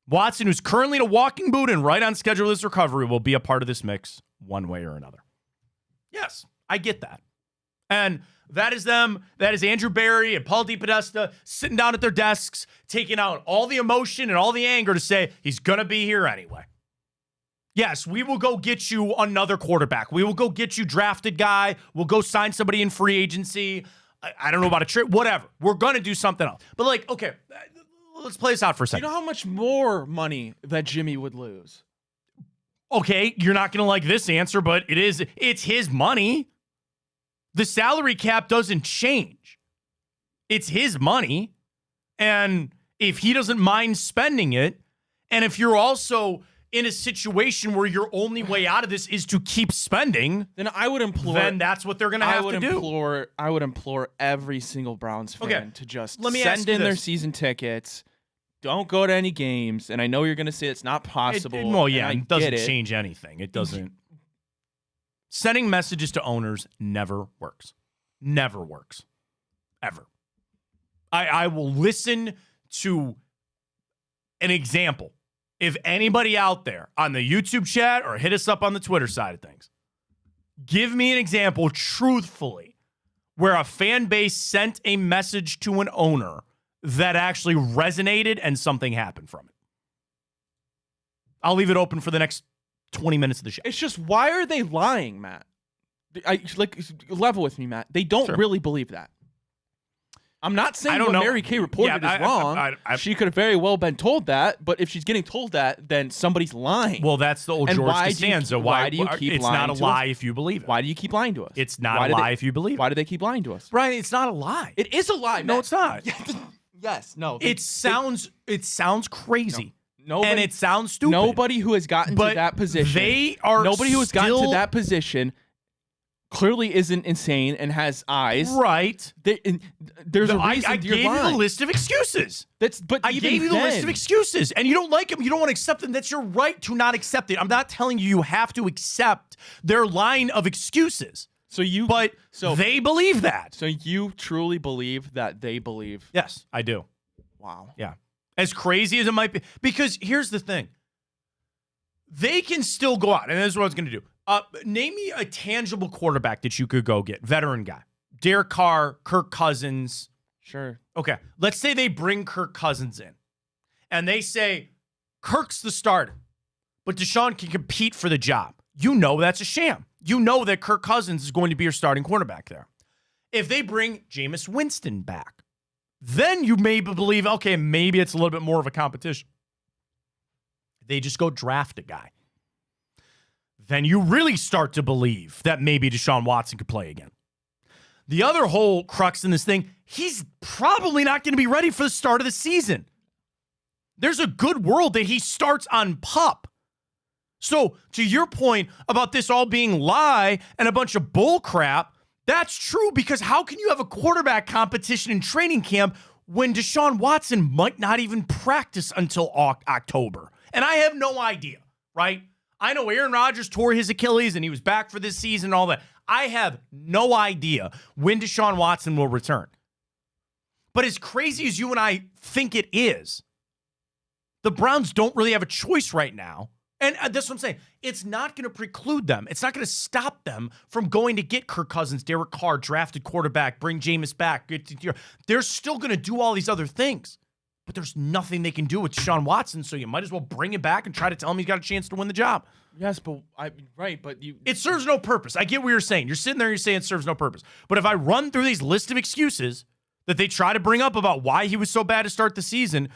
Watson, who's currently in a walking boot and right on schedule with his recovery, will be a part of this mix one way or another. Yes, I get that. And that is them. That is Andrew Berry and Paul DePodesta sitting down at their desks, taking out all the emotion and all the anger to say, he's going to be here anyway. Yes, we will go get you another quarterback. We will go get you drafted guy. We'll go sign somebody in free agency. I don't know about a trade, whatever. We're going to do something else. But like, okay, let's play this out for a second. You know how much more money that Jimmy would lose? Okay, you're not going to like this answer, but it's his money. The salary cap doesn't change. It's his money. And if he doesn't mind spending it, and if you're also in a situation where your only way out of this is to keep spending, then I would implore. Then that's what they're going to have to do. I would implore every single Browns fan to just send in their season tickets. Don't go to any games. And I know you're going to say it's not possible. It doesn't change anything. It doesn't. Sending messages to owners never works. Never works. Ever. I will listen to an example. If anybody out there on the YouTube chat or hit us up on the Twitter side of things, give me an example truthfully where a fan base sent a message to an owner that actually resonated and something happened from it. I'll leave it open for the next 20 minutes of the show. It's just, why are they lying, Matt? Level with me, Matt. They don't really believe that. I'm not saying what Mary Kay reported is wrong. She could have very well been told that, but if she's getting told that, then somebody's lying. Well, that's the old George Costanza. Why do you keep it's lying not a lie if you believe it. Why do you keep lying to us? It's not a lie if you believe it. Why do they keep lying to us? Brian, it's not a lie. It is a lie, No, it's not. Yes, no. It sounds crazy. Nobody, and it sounds stupid. Nobody who has gotten to that position. Nobody who has gotten to that position clearly isn't insane and has eyes. Right. There's a reason I gave you the list of excuses. I gave you the list of excuses, and you don't like them. You don't want to accept them. That's your right to not accept it. I'm not telling you have to accept their line of excuses. But they believe that. So you truly believe that they believe? Yes, I do. Wow. Yeah. As crazy as it might be. Because here's the thing. They can still go out, and this is what I was going to do. Name me a tangible quarterback that you could go get. Veteran guy. Derek Carr, Kirk Cousins. Sure. Okay. Let's say they bring Kirk Cousins in. And they say, Kirk's the starter. But Deshaun can compete for the job. You know that's a sham. You know that Kirk Cousins is going to be your starting quarterback there. If they bring Jameis Winston back, then you maybe believe, okay, maybe it's a little bit more of a competition. They just go draft a guy. Then you really start to believe that maybe Deshaun Watson could play again. The other whole crux in this thing, he's probably not going to be ready for the start of the season. There's a good world that he starts on PUP. So to your point about this all being lie and a bunch of bull crap, that's true, because how can you have a quarterback competition in training camp when Deshaun Watson might not even practice until October? And I have no idea, right? I know Aaron Rodgers tore his Achilles and he was back for this season and all that. I have no idea when Deshaun Watson will return. But as crazy as you and I think it is, the Browns don't really have a choice right now. And that's what I'm saying. It's not going to preclude them. It's not going to stop them from going to get Kirk Cousins, Derek Carr, drafted quarterback, bring Jameis back. They're still going to do all these other things. But there's nothing they can do with Deshaun Watson, so you might as well bring him back and try to tell him he's got a chance to win the job. Yes, but it serves no purpose. I get what you're saying. You're sitting there, you're saying it serves no purpose. But if I run through these list of excuses that they try to bring up about why he was so bad to start the season,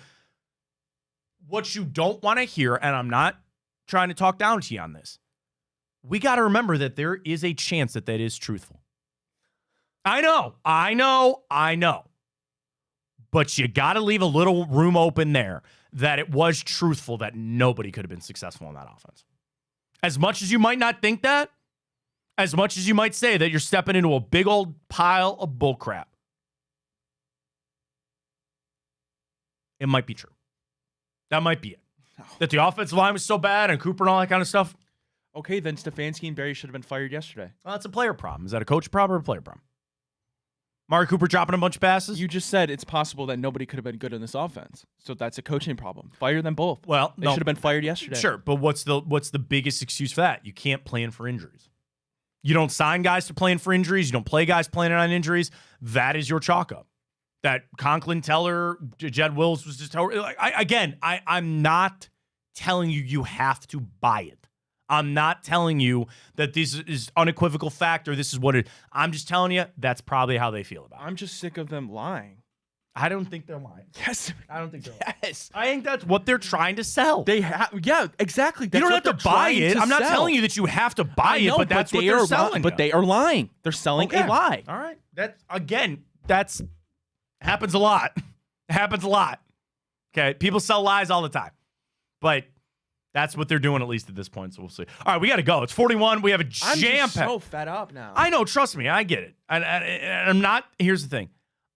what you don't want to hear, and I'm not trying to talk down to you on this, we got to remember that there is a chance that is truthful. I know. But you got to leave a little room open there that it was truthful, that nobody could have been successful in that offense. As much as you might not think that, as much as you might say that you're stepping into a big old pile of bullcrap, it might be true. That might be it. That the offensive line was so bad and Cooper and all that kind of stuff. Okay, then Stefanski and Barry should have been fired yesterday. Well, that's a player problem. Is that a coach problem or a player problem? Mari Cooper dropping a bunch of passes? You just said it's possible that nobody could have been good in this offense. So that's a coaching problem. Fire them both. Well, they should have been fired yesterday. Sure, but what's the biggest excuse for that? You can't plan for injuries. You don't sign guys to plan for injuries. You don't play guys planning on injuries. That is your chalk up. That Conklin, Teller, Jed Wills was just... I'm not telling you have to buy it. I'm not telling you that this is unequivocal fact or this is what it... I'm just telling you that's probably how they feel about it. I'm just sick of them lying. I don't think they're lying. Yes. I don't think they're lying. Yes. I think that's what they're trying to sell. Yeah, exactly. That's you don't have to buy it. I'm not telling you that you have to buy it, but that's what they're selling. But they are lying. They're selling a lie. All right. That's happens a lot. Happens a lot. Okay. People sell lies all the time. But that's what they're doing, at least at this point. So we'll see. All right, we got to go. It's 41. We have a jam-pack. I'm just so fed up now. I know. Trust me. I get it. And I'm not. Here's the thing.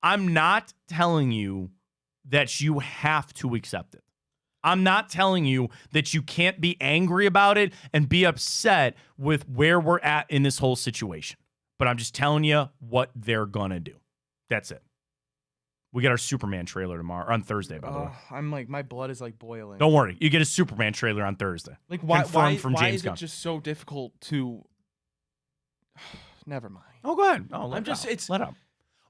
I'm not telling you that you have to accept it. I'm not telling you that you can't be angry about it and be upset with where we're at in this whole situation. But I'm just telling you what they're going to do. That's it. We get our Superman trailer tomorrow, or on Thursday, by the way. I'm like, my blood is like boiling. Don't worry. You get a Superman trailer on Thursday. Like, why James is Gunn. it just so difficult to... Never mind. Oh, go ahead. Oh, let up.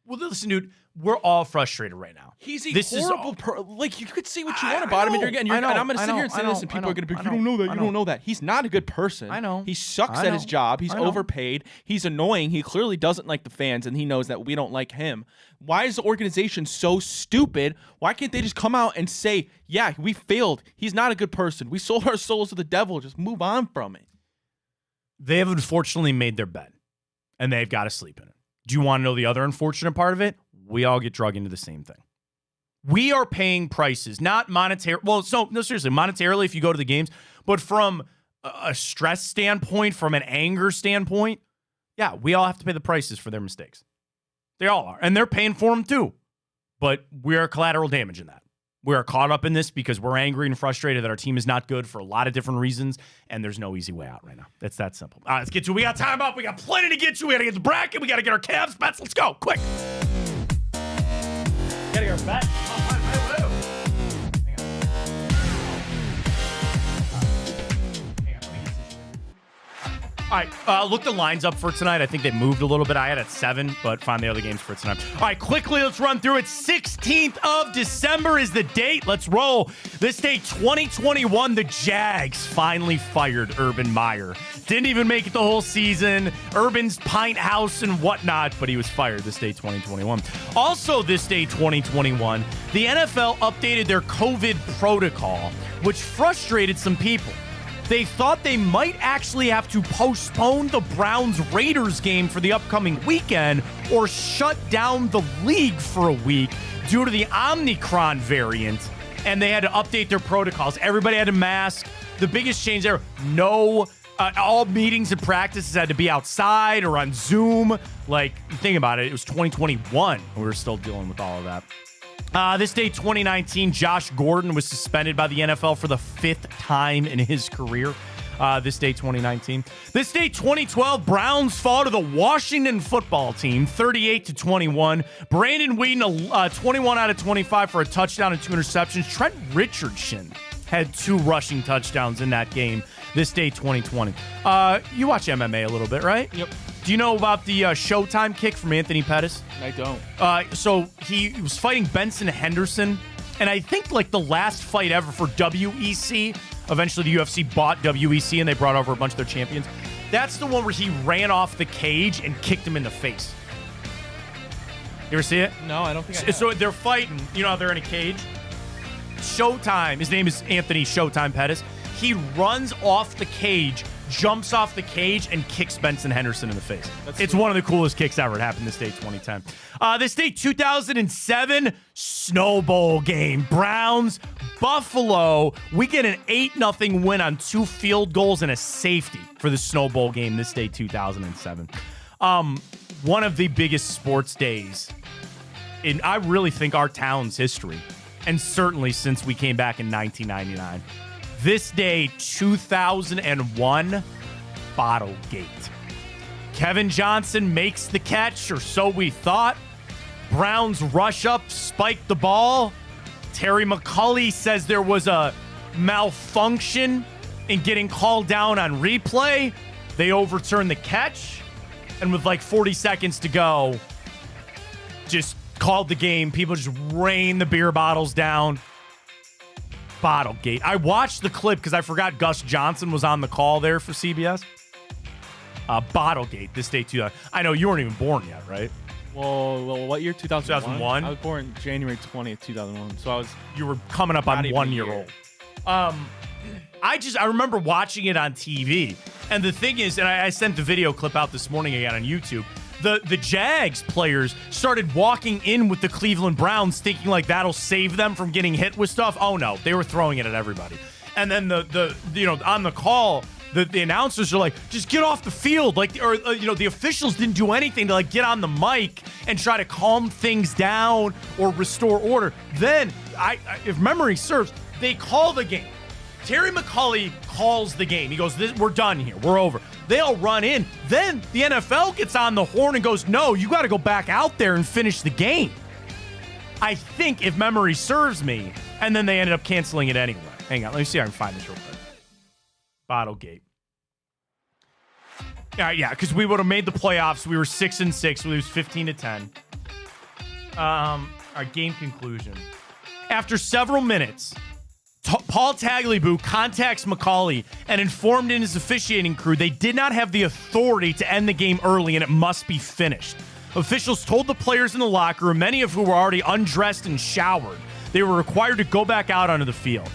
Well, listen, dude, we're all frustrated right now. He's a horrible like, you could see what you want about him, and I'm going to sit here and say this, and people are going to be, you don't know that, you don't know that. He's not a good person. I know. He sucks at his job. He's overpaid. He's annoying. He clearly doesn't like the fans, and he knows that we don't like him. Why is the organization so stupid? Why can't they just come out and say, yeah, we failed. He's not a good person. We sold our souls to the devil. Just move on from it. They have unfortunately made their bed, and they've got to sleep in it. Do you want to know the other unfortunate part of it? We all get drug into the same thing. We are paying prices, not monetary. Well, no, seriously, monetarily if you go to the games, but from a stress standpoint, from an anger standpoint, yeah, we all have to pay the prices for their mistakes. They all are, and they're paying for them too. But we are collateral damage in that. We are caught up in this because we're angry and frustrated that our team is not good for a lot of different reasons, and there's no easy way out right now. It's that simple. All right, let's get to it. We got time up. We got plenty to get to. We got to get the bracket. We got to get our Cavs bets. Let's go. Quick. Got to get our bet. All right, look the lines up for tonight. I think they moved a little bit. I had at 7, but find the other games for tonight. All right, quickly, let's run through it. 16th of December is the date. Let's roll. This day, 2021, the Jags finally fired Urban Meyer. Didn't even make it the whole season. Urban's pint house and whatnot, but he was fired this day, 2021. Also, this day, 2021, the NFL updated their COVID protocol, which frustrated some people. They thought they might actually have to postpone the Browns-Raiders game for the upcoming weekend or shut down the league for a week due to the Omicron variant, and they had to update their protocols. Everybody had a mask. The biggest change there, all meetings and practices had to be outside or on Zoom. Like, think about it. It was 2021. We were still dealing with all of that. This day, 2019, Josh Gordon was suspended by the NFL for the 5th time in his career. This day, 2019. This day, 2012, Browns fall to the Washington football team, 38-21. Brandon Whedon, 21 out of 25 for a touchdown and 2 interceptions. Trent Richardson had 2 rushing touchdowns in that game. This day, 2020. You watch MMA a little bit, right? Yep. Do you know about the Showtime kick from Anthony Pettis? I don't. So he was fighting Benson Henderson, and I think like the last fight ever for WEC. Eventually, the UFC bought WEC, and they brought over a bunch of their champions. That's the one where he ran off the cage and kicked him in the face. You ever see it? No, I don't think I have. So they're fighting. You know how they're in a cage? Showtime. His name is Anthony Showtime Pettis. He runs off the cage, jumps off the cage, and kicks Benson Henderson in the face. It's one of the coolest kicks ever. It happened this day, 2010. This day, 2007, Snow Bowl game. Browns Buffalo, we get an 8-0 win on 2 field goals and a safety for the Snow Bowl game this day, 2007. One of the biggest sports days in, I really think, our town's history, and certainly since we came back in 1999. This day, 2001, Bottlegate. Kevin Johnson makes the catch, or so we thought. Browns rush up, spike the ball. Terry McCulley says there was a malfunction in getting called down on replay. They overturn the catch, and with like 40 seconds to go, just called the game. People just rain the beer bottles down. Bottlegate. I watched the clip because I forgot Gus Johnson was on the call there for CBS. Bottlegate, this day 2000. I know you weren't even born yet, right? Well, what year? 2001? I was born January 20th, 2001. So you were coming up on 1 year old. I remember watching it on TV. And the thing is, and I sent the video clip out this morning again on YouTube, the Jags players started walking in with the Cleveland Browns thinking like that'll save them from getting hit with stuff. Oh no, they were throwing it at everybody. And then the on the call, the announcers are like, just get off the field. The officials didn't do anything to get on the mic and try to calm things down or restore order. Then, if memory serves, they call the game. Terry McCulley calls the game. He goes, we're done here. We're over. They all run in. Then the NFL gets on the horn and goes, no, you got to go back out there and finish the game. I think, if memory serves me. And then they ended up canceling it anyway. Hang on. Let me see if I can find this real quick. Bottlegate. Yeah, because we would have made the playoffs. We were 6-6. We lose 15-10. Our game conclusion. After several minutes, Paul Tagliabue contacts McCauley and informed in his officiating crew they did not have the authority to end the game early and it must be finished. Officials told the players in the locker room, many of who were already undressed and showered, they were required to go back out onto the field.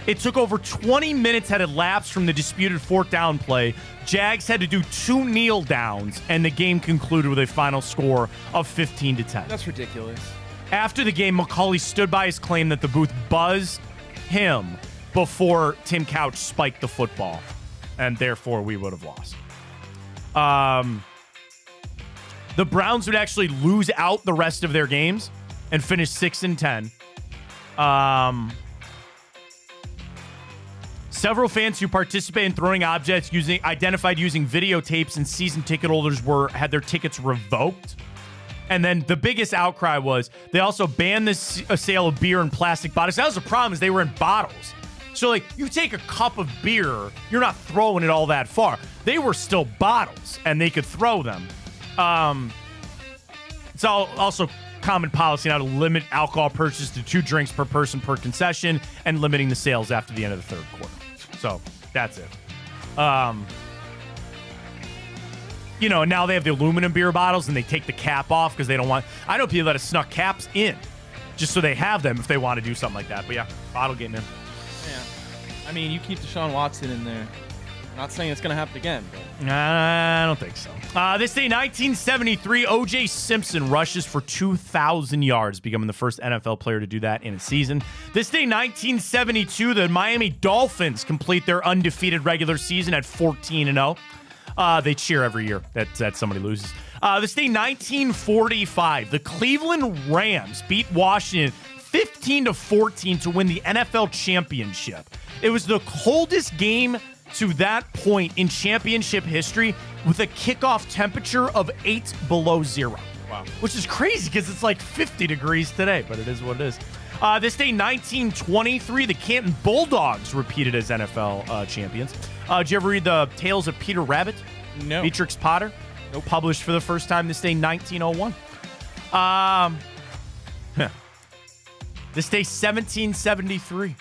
It took over 20 minutes had elapsed from the disputed 4th down play. Jags had to do 2 kneel downs, and the game concluded with a final score of 15-10. That's ridiculous. After the game, McCauley stood by his claim that the booth buzzed him before Tim Couch spiked the football, and therefore we would have lost. The Browns would actually lose out the rest of their games and finish 6-10. Several fans who participated in throwing objects identified using videotapes, and season ticket holders had their tickets revoked. And then the biggest outcry was they also banned the sale of beer in plastic bottles. That was the problem, is they were in bottles. So, you take a cup of beer, you're not throwing it all that far. They were still bottles, and they could throw them. It's also common policy now to limit alcohol purchase to 2 drinks per person per concession and limiting the sales after the end of the 3rd quarter. So, that's it. Now they have the aluminum beer bottles and they take the cap off because they don't want... I know people that have snuck caps in just so they have them if they want to do something like that. But yeah, Bottlegate, man. Yeah. I mean, you keep Deshaun Watson in there. Not saying it's going to happen again, but... I don't think so. This day, 1973, O.J. Simpson rushes for 2,000 yards, becoming the first NFL player to do that in a season. This day, 1972, the Miami Dolphins complete their undefeated regular season at 14-0. They cheer every year that somebody loses. This day, 1945, the Cleveland Rams beat Washington 15-14 to win the NFL championship. It was the coldest game to that point in championship history with a kickoff temperature of 8 below zero. Wow. Which is crazy because it's 50 degrees today, but it is what it is. This day, 1923, the Canton Bulldogs repeated as NFL champions. Did you ever read the Tales of Peter Rabbit? No. Beatrix Potter? Nope. Published for the first time this day, 1901. This day, 1773.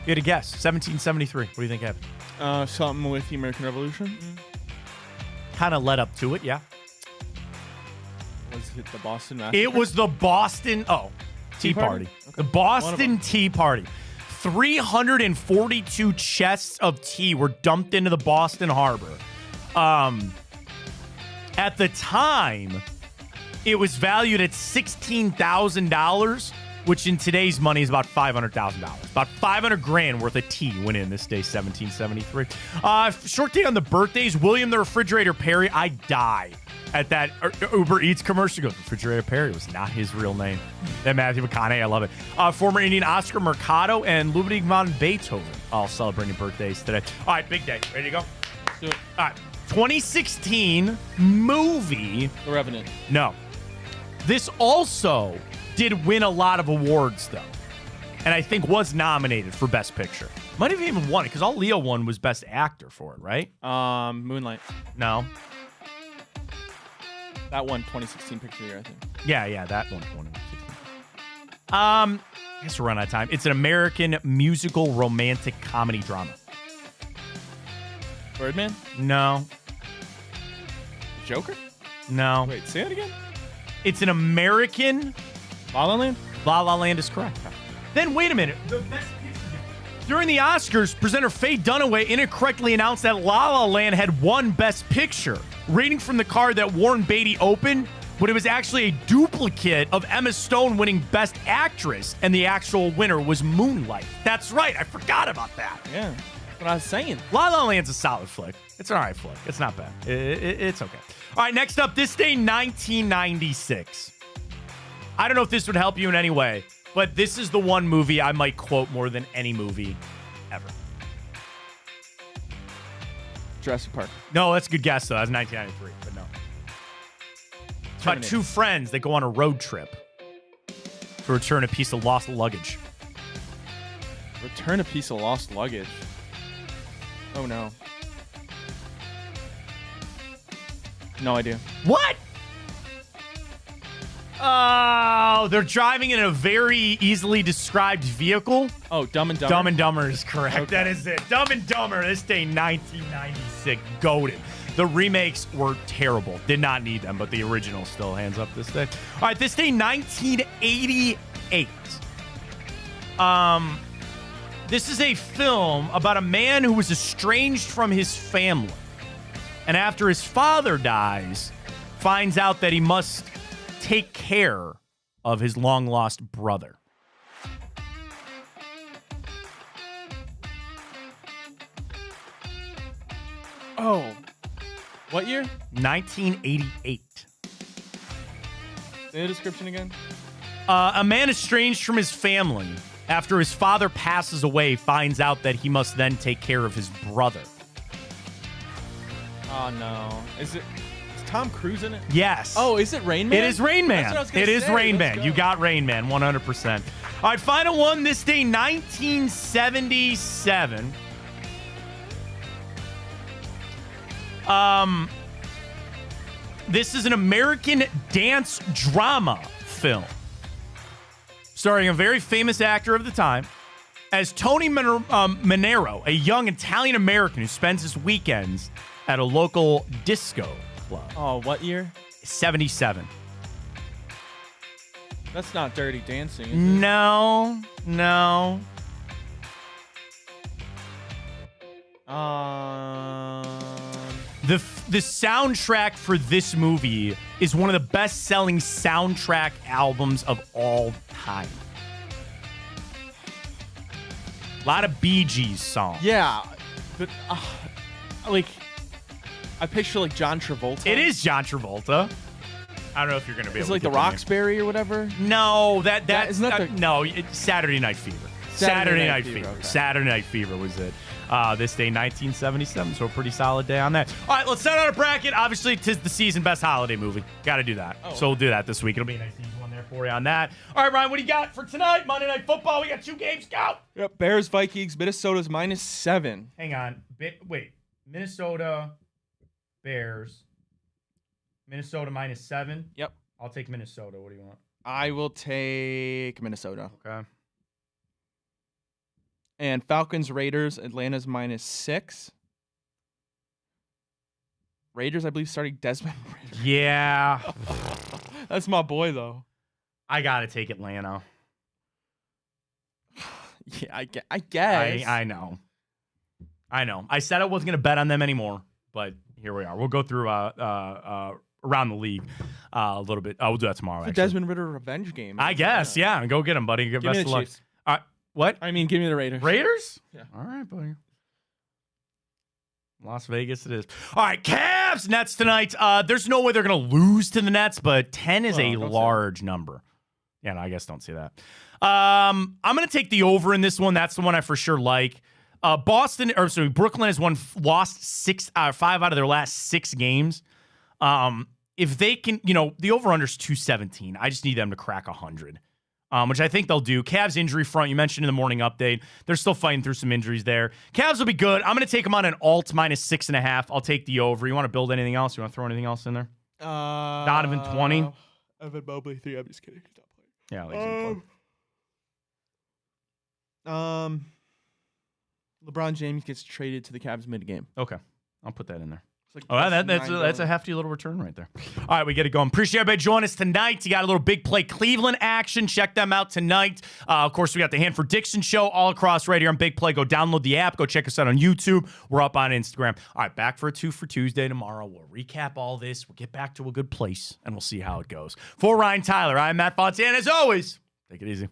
You had a guess. 1773. What do you think happened? Something with the American Revolution? Kind of led up to it, yeah. Was it the Boston Massacre? It was the Boston... Tea Party. Okay. The Boston Tea Party. 342 chests of tea were dumped into the Boston Harbor. At the time, it was valued at $16,000. which in today's money is about $500,000. About 500 grand worth of tea went in this day, 1773. Short date on the birthdays. William the Refrigerator Perry. I die at that Uber Eats commercial. Goes, Refrigerator Perry was not his real name. And Matthew McConaughey, I love it. Former Indian Oscar Mercado and Ludwig van Beethoven all celebrating birthdays today. All right, big day. Ready to go? Do it. All right. 2016 movie. The Revenant. No. This also did win a lot of awards, though. And I think was nominated for Best Picture. Might have even won it, because all Leo won was Best Actor for it, right? Moonlight. No. That won 2016 Picture Year, I think. Yeah, that one won in 2016. I guess we're running out of time. It's an American musical romantic comedy drama. Birdman? No. Joker? No. Wait, say it again? It's an American... La La Land? La La Land is correct. Then wait a minute. The Best Picture. During the Oscars, presenter Faye Dunaway incorrectly announced that La La Land had won Best Picture, reading from the card that Warren Beatty opened, but it was actually a duplicate of Emma Stone winning Best Actress, and the actual winner was Moonlight. That's right. I forgot about that. Yeah. That's what I was saying. La La Land's a solid flick. It's an all right flick. It's not bad. It's okay. All right, next up, this day, 1996. I don't know if this would help you in any way, but this is the one movie I might quote more than any movie ever. Jurassic Park. No, that's a good guess, though. That was 1993, but no. It's about two friends that go on a road trip to return a piece of lost luggage. Return a piece of lost luggage. Oh, no. No idea. What? Oh, they're driving in a very easily described vehicle. Oh, Dumb and Dumber. Dumb and Dumber is correct. Okay. That is it. Dumb and Dumber, this day, 1996. Goated. The remakes were terrible. Did not need them, but the original still hands up this day. All right, this day, 1988. This is a film about a man who was estranged from his family. And after his father dies, finds out that he must take care of his long-lost brother. Oh. What year? 1988. Say the description again. A man estranged from his family after his father passes away finds out that he must then take care of his brother. Oh, no. Is Tom Cruise in it? Yes. Oh, is it Rain Man? It is Rain Man. That's what I was gonna It is say. Rain Let's Man. go. You got Rain Man, 100%. All right, final one. This day, 1977. This is an American dance drama film starring a very famous actor of the time as Tony Manero, a young Italian-American who spends his weekends at a local disco club. Oh, what year? 77. That's not Dirty Dancing, is it? No. The soundtrack for this movie is one of the best-selling soundtrack albums of all time. A lot of Bee Gees songs. Yeah. But, like, I picture, like, John Travolta. It is John Travolta. I don't know if you're going to be It's able like to the get name. Roxbury or whatever. No, that isn't that the- no, it's Saturday Night Fever. Saturday Night Fever. Fever, okay. Saturday Night Fever was it. This day, 1977, so a pretty solid day on that. All right, let's set out a bracket. Obviously, 'tis the season best holiday movie. Got to do that. So we'll do that this week. It'll be a nice easy one there for you on that. All right, Ryan, what do you got for tonight? Monday Night Football. We got 2 games. Go. Yep. Bears, Vikings, Minnesota's -7. Hang on. Wait. Minnesota, Bears. Minnesota -7. Yep. I'll take Minnesota. What do you want? I will take Minnesota. Okay. And Falcons, Raiders, Atlanta's -6. Raiders, I believe, starting Desmond Ridder. Yeah. That's my boy, though. I got to take Atlanta. Yeah, I guess. I know. I said I wasn't going to bet on them anymore, but here we are. We'll go through around the league a little bit. We'll do that tomorrow. The Actually. Desmond Ridder revenge game. I guess. Yeah. Go get him, buddy. Give Best me of the luck. Chiefs. What? I mean, give me the Raiders. Raiders? Yeah. All right, buddy. Las Vegas it is. All right, Cavs, Nets tonight. There's no way they're going to lose to the Nets, but 10 is a large number. Yeah, no, I guess don't see that. I'm going to take the over in this one. That's the one I for sure like. Brooklyn has lost 5 out of their last 6 games. If they can, the over-under is 217. I just need them to crack 100. Which I think they'll do. Cavs injury front, you mentioned in the morning update. They're still fighting through some injuries there. Cavs will be good. I'm going to take them on an alt minus 6.5. I'll take the over. You want to build anything else? You want to throw anything else in there? Donovan 20. Evan Mobley 3. I'm just kidding. He's not playing. Yeah, LeBron James gets traded to the Cavs mid-game. Okay. I'll put that in there. Like That's a hefty little return right there. All right, we get it going. Appreciate everybody joining us tonight. You got a little big play Cleveland action. Check them out tonight. Of course, we got the Hanford Dixon show all across right here on Big Play. Go download the app. Go check us out on YouTube. We're up on Instagram. All right, back for a 2 for Tuesday tomorrow. We'll recap all this. We'll get back to a good place, and we'll see how it goes. For Ryan Tyler, I'm Matt Fontana. As always, take it easy.